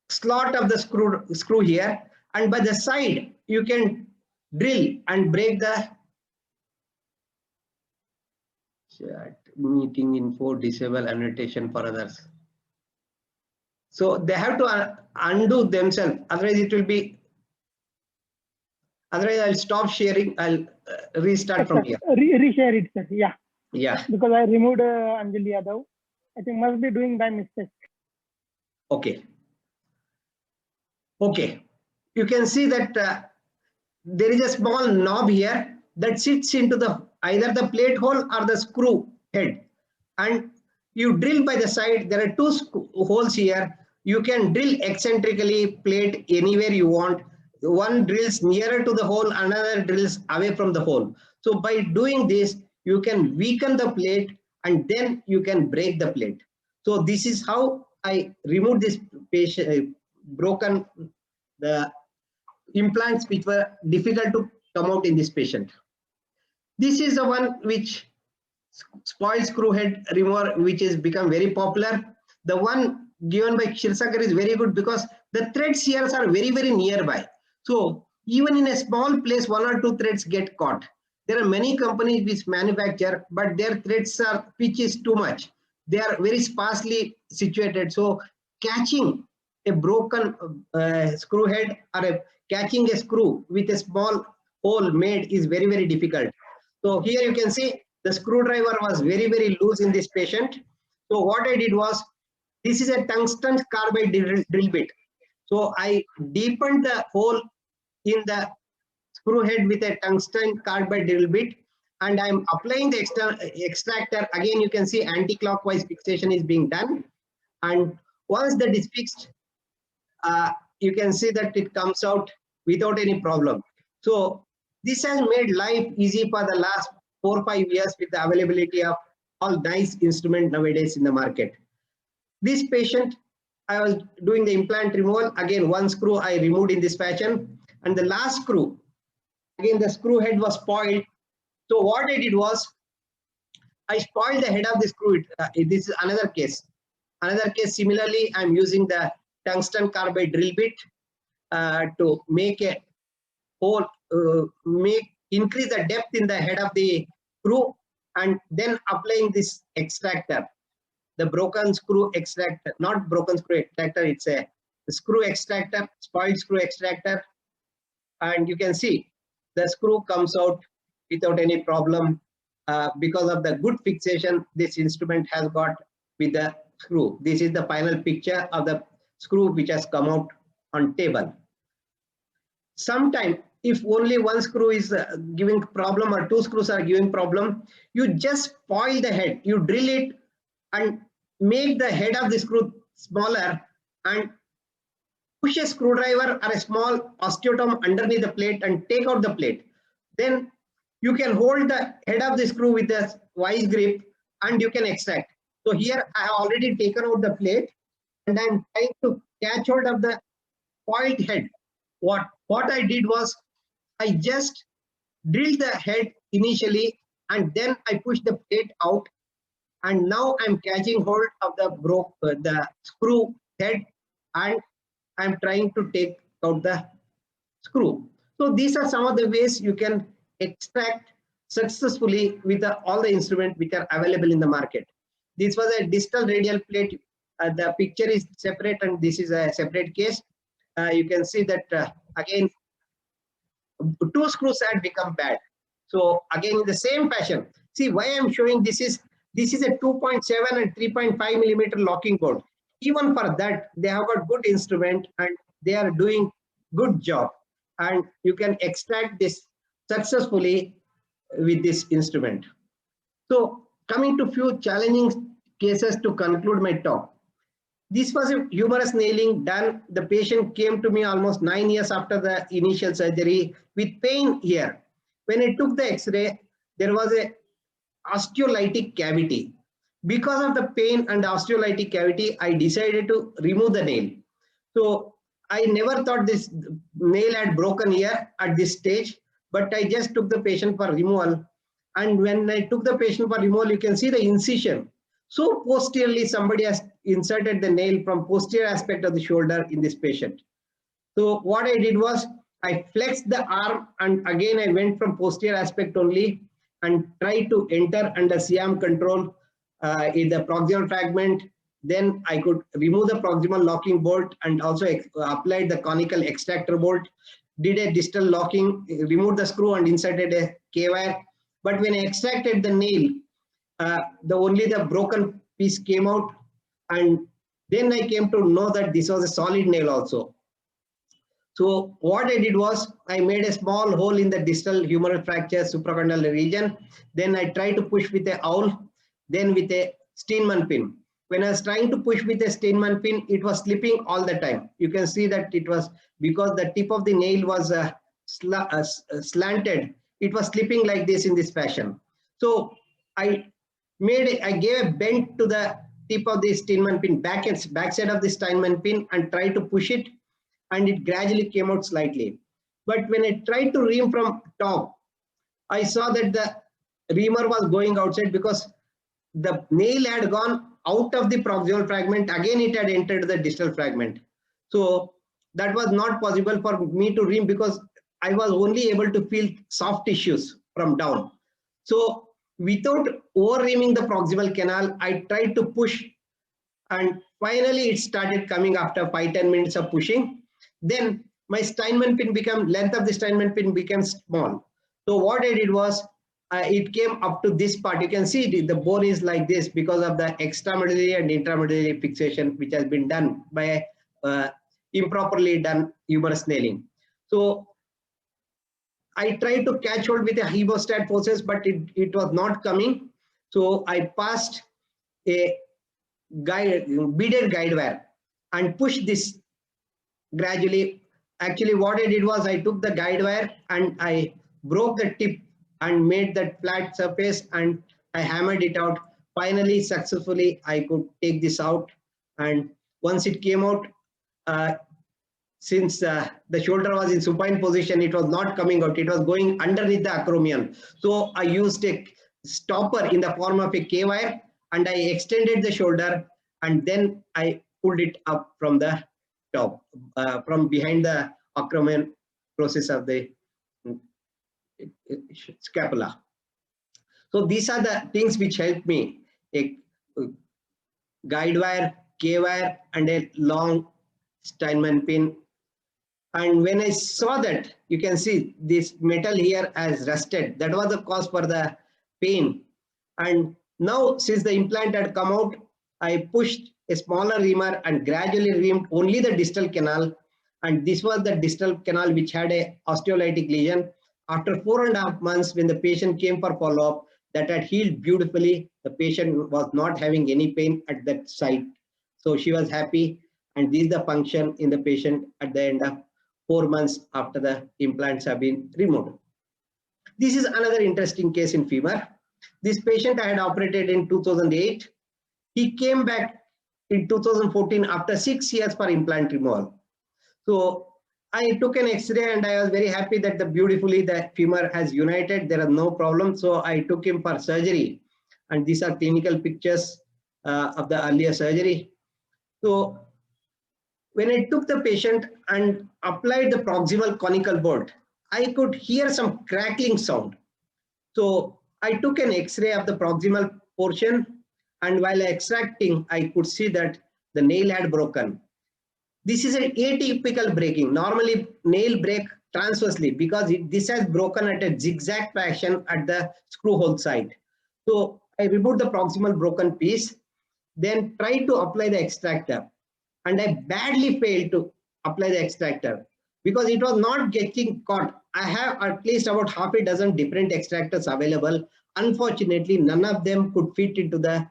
slot of the screw here, and by the side you can drill and break the chat meeting info disable annotation for others. So they have to undo themselves, otherwise it will be, otherwise I'll stop sharing, I'll restart
Yes,
from
sir.
here.
Reshare it, sir. Yeah.
Yeah.
Because I removed Anjali Yadav. I think must be doing by mistake.
Okay. Okay. You can see that there is a small knob here that sits into the either the plate hole or the screw head, and you drill by the side. There are two holes here. You can drill eccentrically plate anywhere you want. One drills nearer to the hole, another drills away from the hole. So by doing this, you can weaken the plate and then you can break the plate. So this is how I remove this patient broken the implants which were difficult to come out in this patient. This is the one which spoiled screw head remover, which has become very popular. The one given by Kshirsakar is very good because the threads here are very, very nearby. So even in a small place, one or two threads get caught. There are many companies which manufacture, but their threads are pitch is too much. They are very sparsely situated. So catching a broken screw head or catching a screw with a small hole made is very, very difficult. So here you can see the screwdriver was very, very loose in this patient. So what I did was, this is a tungsten carbide drill bit. So I deepened the hole in the screw head with a tungsten carbide drill bit, and I'm applying the extractor. Again, you can see anti-clockwise fixation is being done. And once that is fixed, you can see that it comes out without any problem. So this has made life easy for the last 4 or 5 years with the availability of all nice instrument nowadays in the market. This patient, I was doing the implant removal. Again, one screw I removed in this fashion, and the last screw, again the screw head was spoiled. So what I did was, I spoiled the head of the screw. This is another case. Another case, similarly, I'm using the tungsten carbide drill bit to make a hole, increase the depth in the head of the screw, and then applying this extractor, the broken screw extractor, not broken screw extractor, it's a screw extractor, spoiled screw extractor, and you can see the screw comes out without any problem because of the good fixation this instrument has got with the screw. This is the final picture of the screw which has come out on table. Sometime if only one screw is giving problem or two screws are giving problem, you just spoil the head, you drill it and make the head of the screw smaller and push a screwdriver or a small osteotome underneath the plate and take out the plate. Then you can hold the head of the screw with a vice grip and you can extract. So here I have already taken out the plate and I'm trying to catch hold of the spoiled head. What I did was, I just drilled the head initially and then I pushed the plate out, and now I'm catching hold of the screw head and I'm trying to take out the screw. So these are some of the ways you can extract successfully with all the instruments which are available in the market. This was a distal radial plate. The picture is separate and this is a separate case. You can see that again two screws had become bad. So again in the same fashion, see why I'm showing this is a 2.7 and 3.5 millimeter locking board. Even for that they have got good instrument and they are doing good job, and you can extract this successfully with this instrument. So coming to few challenging cases to conclude my talk. This was a humerus nailing done. The patient came to me almost 9 years after the initial surgery with pain here. When I took the X-ray, there was a osteolytic cavity. Because of the pain and osteolytic cavity, I decided to remove the nail. So I never thought this nail had broken here at this stage, but I just took the patient for removal. And when I took the patient for removal, you can see the incision. So posteriorly, somebody has inserted the nail from posterior aspect of the shoulder in this patient. So what I did was I flexed the arm, and again I went from posterior aspect only and tried to enter under Siam control in the proximal fragment. Then I could remove the proximal locking bolt and also applied the conical extractor bolt, did a distal locking, removed the screw and inserted a K-wire. But when I extracted the nail, only the broken piece came out, and then I came to know that this was a solid nail also. So what I did was I made a small hole in the distal humeral fracture supracondylar region. Then I tried to push with a awl, then with a Steinmann pin. When I was trying to push with a Steinmann pin, it was slipping all the time. You can see that it was because the tip of the nail was slanted. It was slipping like this in this fashion. So I gave a bend to the tip of the Steinmann pin, backside of the Steinmann pin, and tried to push it, and it gradually came out slightly. But when I tried to ream from top, I saw that the reamer was going outside because the nail had gone out of the proximal fragment. Again, it had entered the distal fragment. So that was not possible for me to ream because I was only able to feel soft tissues from down. So without over-reaming the proximal canal, I tried to push, and finally it started coming after 5-10 minutes of pushing. Then my Steinmann pin length of the Steinmann pin became small. So what I did was it came up to this part. You can see the bone is like this because of the extramedullary and intramedullary fixation which has been done by improperly done humerus nailing. So I tried to catch hold with a hemostat forces, but it was not coming. So I passed a beaded guide wire and pushed this gradually. Actually, what I did was I took the guide wire and I broke the tip and made that flat surface, and I hammered it out. Finally, successfully, I could take this out. And once it came out, since the shoulder was in supine position, it was not coming out. It was going underneath the acromion. So I used a stopper in the form of a K-wire, and I extended the shoulder, and then I pulled it up from the top, from behind the acromion process of the scapula. So these are the things which helped me: a guide wire, K-wire, and a long Steinmann pin. And when I saw that, you can see this metal here has rusted. That was the cause for the pain. And now, since the implant had come out, I pushed a smaller reamer and gradually reamed only the distal canal. And this was the distal canal which had a osteolytic lesion. After 4.5 months, when the patient came for follow-up, that had healed beautifully. The patient was not having any pain at that site. So she was happy. And this is the function in the patient at the end of 4 months after the implants have been removed. This is another interesting case in femur. This patient I had operated in 2008. He came back in 2014 after 6 years for implant removal. So I took an X-ray and I was very happy that the femur has united. There are no problems. So I took him for surgery. And these are clinical pictures of the earlier surgery. So when I took the patient and applied the proximal conical bolt, I could hear some crackling sound. So I took an X-ray of the proximal portion, and while extracting, I could see that the nail had broken. This is an atypical breaking. Normally, nail break transversely because this has broken at a zigzag fashion at the screw hole side. So I removed the proximal broken piece, then tried to apply the extractor. And I badly failed to apply the extractor because it was not getting caught I have at least about half a dozen different extractors available. Unfortunately, none of them could fit into the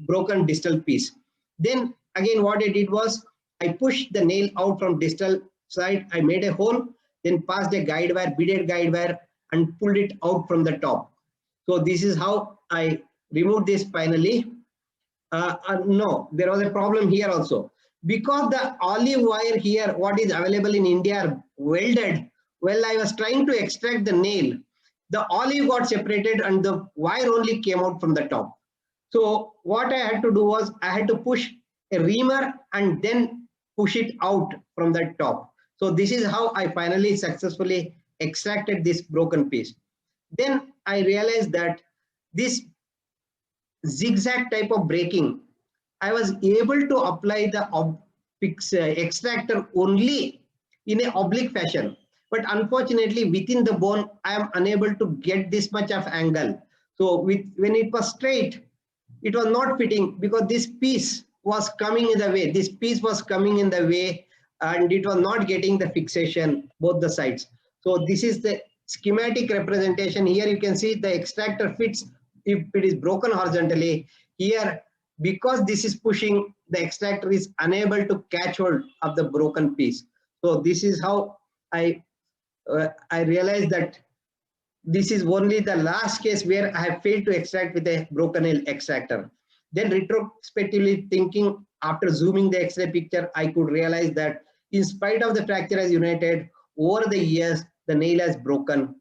broken distal piece. Then again, what I did was I pushed the nail out from distal side. I made a hole, then passed a guide wire, beaded guide wire, and pulled it out from the top. So this is how I removed this finally. No, there was a problem here also. Because the olive wire here, what is available in India, are welded. Well, I was trying to extract the nail. The olive got separated and the wire only came out from the top. So what I had to do was I had to push a reamer and then push it out from the top. So this is how I finally successfully extracted this broken piece. Then I realized that this zigzag type of breaking, I was able to apply the extractor only in an oblique fashion. But unfortunately, within the bone, I am unable to get this much of angle. So when it was straight, it was not fitting because this piece was coming in the way. This piece was coming in the way and it was not getting the fixation, both the sides. So this is the schematic representation. Here you can see the extractor fits if it is broken horizontally. Here, because this is pushing, the extractor is unable to catch hold of the broken piece. So this is how I realized that this is only the last case where I have failed to extract with a broken nail extractor. Then retrospectively thinking, after zooming the X-ray picture, I could realize that in spite of the fracture as united, over the years, the nail has broken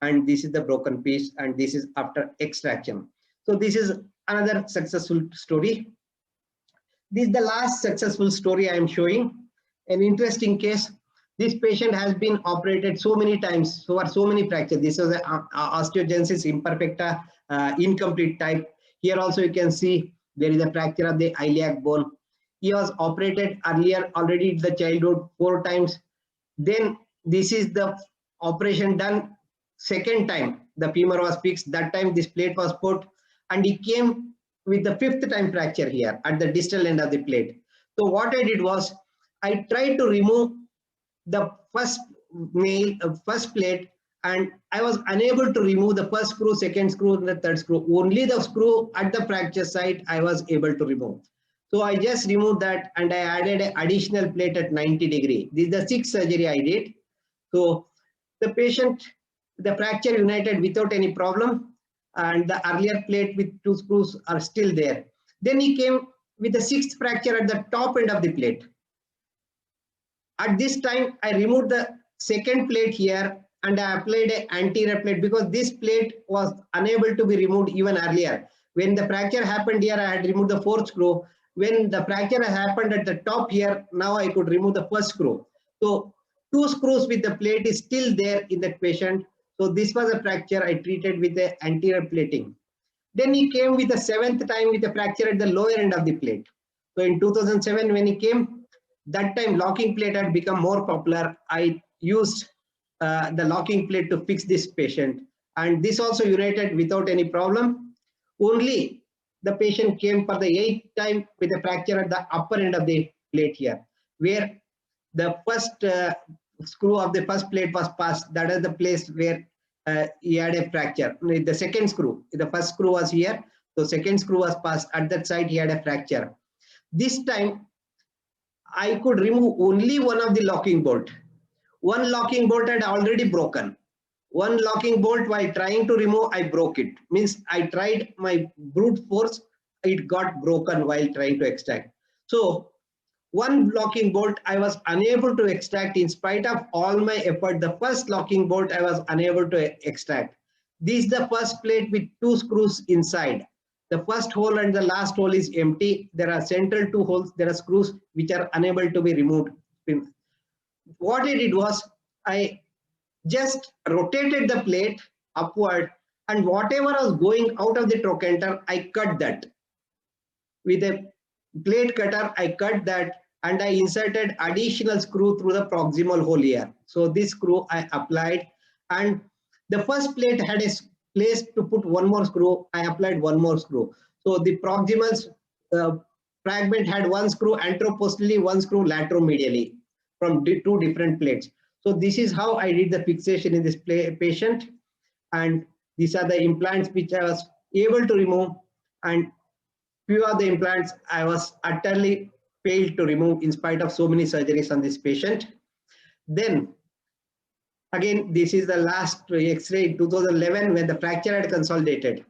and this is the broken piece and this is after extraction. So this is another successful story. This is the last successful story I am showing. An interesting case. This patient has been operated so many times for so many fractures. This is a osteogenesis imperfecta, incomplete type. Here also you can see there is a fracture of the iliac bone. He was operated earlier already in the childhood 4 times. Then this is the operation done second time. The femur was fixed. That time this plate was put and he came with the 5th time fracture here at the distal end of the plate. So what I did was I tried to remove the first nail, first plate, and I was unable to remove the first screw, second screw, and the third screw. Only the screw at the fracture site I was able to remove. So I just removed that and I added an additional plate at 90 degree. This is the 6th surgery I did. So the patient, the fracture united without any problem and the earlier plate with 2 screws are still there. Then he came with the 6th fracture at the top end of the plate. At this time, I removed the second plate here and I applied an anterior plate because this plate was unable to be removed even earlier. When the fracture happened here, I had removed the 4th screw. When the fracture happened at the top here, now I could remove the first screw. So 2 screws with the plate is still there in that patient. So this was a fracture I treated with the anterior plating. Then he came with the 7th time with a fracture at the lower end of the plate. So in 2007, when he came, that time locking plate had become more popular. I used the locking plate to fix this patient. And this also united without any problem. Only the patient came for the 8th time with a fracture at the upper end of the plate here, where the first screw of the first plate was passed. That is the place where he had a fracture. The second screw, the first screw was here. So second screw was passed. At that side, he had a fracture. This time, I could remove only one of the locking bolt. One locking bolt had already broken. One locking bolt while trying to remove, I broke it. Means I tried my brute force, it got broken while trying to extract. So one locking bolt I was unable to extract in spite of all my effort. The first locking bolt I was unable to extract. This is the first plate with 2 screws inside. The first hole and the last hole is empty. There are central 2 holes. There are screws which are unable to be removed. What I did was I just rotated the plate upward and whatever was going out of the trochanter, I cut that. With a plate cutter, I cut that and I inserted additional screw through the proximal hole here. So this screw I applied and the first plate had a place to put one more screw. I applied one more screw. So the proximal fragment had 1 screw anteroposteriorly, 1 screw lateromedially from 2 different plates. So this is how I did the fixation in this patient, and these are the implants which I was able to remove, and few of the implants I was utterly failed to remove in spite of so many surgeries on this patient. Then again, this is the last X-ray in 2011 when the fracture had consolidated.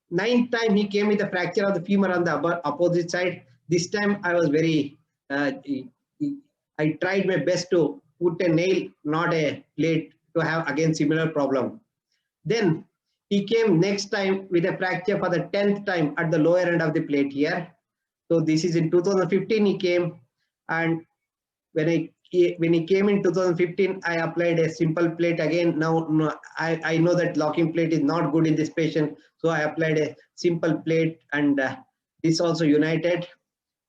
Ninth time he came with a fracture of the femur on the opposite side. This time I was very, I tried my best to put a nail, not a plate, to have again similar problem. Then he came next time with a fracture for the 10th time at the lower end of the plate here. So this is in 2015 he came, and when he came in 2015, I applied a simple plate again. Now I know that locking plate is not good in this patient, so I applied a simple plate, and this also united.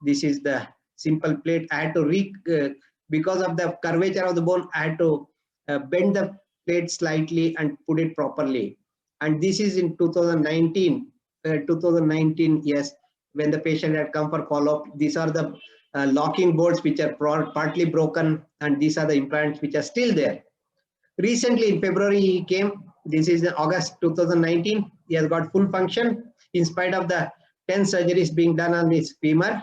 This is the simple plate. I had to because of the curvature of the bone, I had to bend the plate slightly and put it properly. And this is in 2019. 2019, yes, when the patient had come for follow-up. These are the locking boards which are partly broken, and these are the implants which are still there. Recently in February he came. This is in August 2019. He has got full function in spite of the 10 surgeries being done on his femur.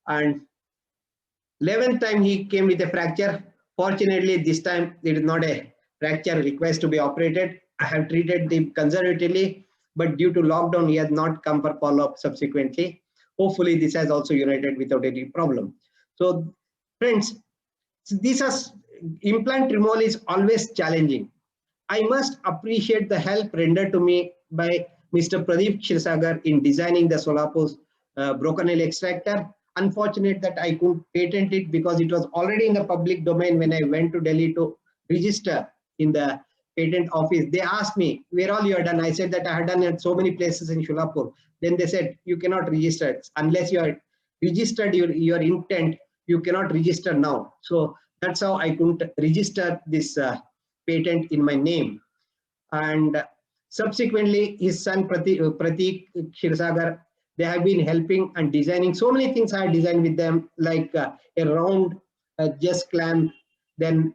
And 11th time he came with a fracture. Fortunately, this time it is not a fracture requires to be operated. I have treated him conservatively, but due to lockdown, he has not come for follow-up subsequently. Hopefully, this has also united without any problem. So, friends, implant removal is always challenging. I must appreciate the help rendered to me by Mr. Pradeep Kshirosagar in designing the Solapur's broken nail extractor. Unfortunate that I couldn't patent it because it was already in the public domain when I went to Delhi to register in the patent office. They asked me, where all you are done? I said that I had done at so many places in Solapur. Then they said, you cannot register it. Unless you are registered your intent, you cannot register now. So that's how I couldn't register this patent in my name. And subsequently, his son Pratik Kshirosagar, they have been helping and designing so many things. I have designed with them, like a round just clamp, then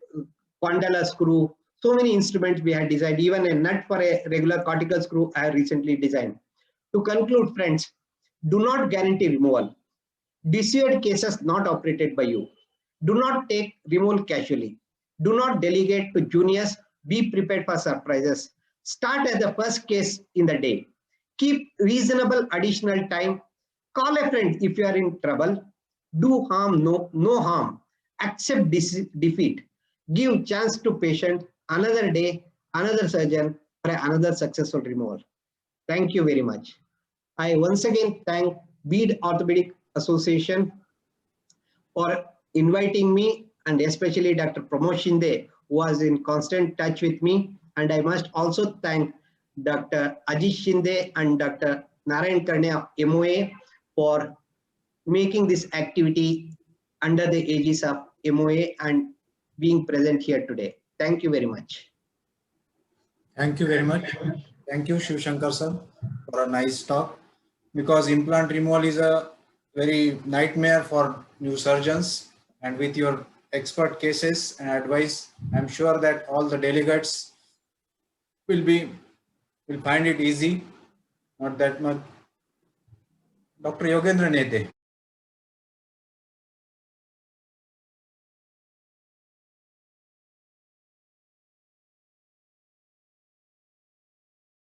Kondala screw, so many instruments we had designed, even a nut for a regular cortical screw I have recently designed. To conclude, friends, do not guarantee removal. Desired cases not operated by you. Do not take removal casually. Do not delegate to juniors. Be prepared for surprises. Start as the first case in the day. Keep reasonable additional time. Call a friend if you are in trouble. Do harm, no harm. Accept defeat. Give chance to patient. Another day, another surgeon, for another successful removal. Thank you very much. I once again thank Bead Orthopedic Association for inviting me, and especially Dr. Pramod Shinde, who was in constant touch with me. And I must also thank Dr. Ajit Shinde and Dr. Narayan Karne of MOA for making this activity under the aegis of MOA and being present here today. Thank you very much.
Thank you very much. Thank you, Shiv Shankar sir, for a nice talk. Because implant removal is a very nightmare for new surgeons, and with your expert cases and advice, I'm sure that all the delegates will find it easy, not that much. Dr. Yogendra Nethe.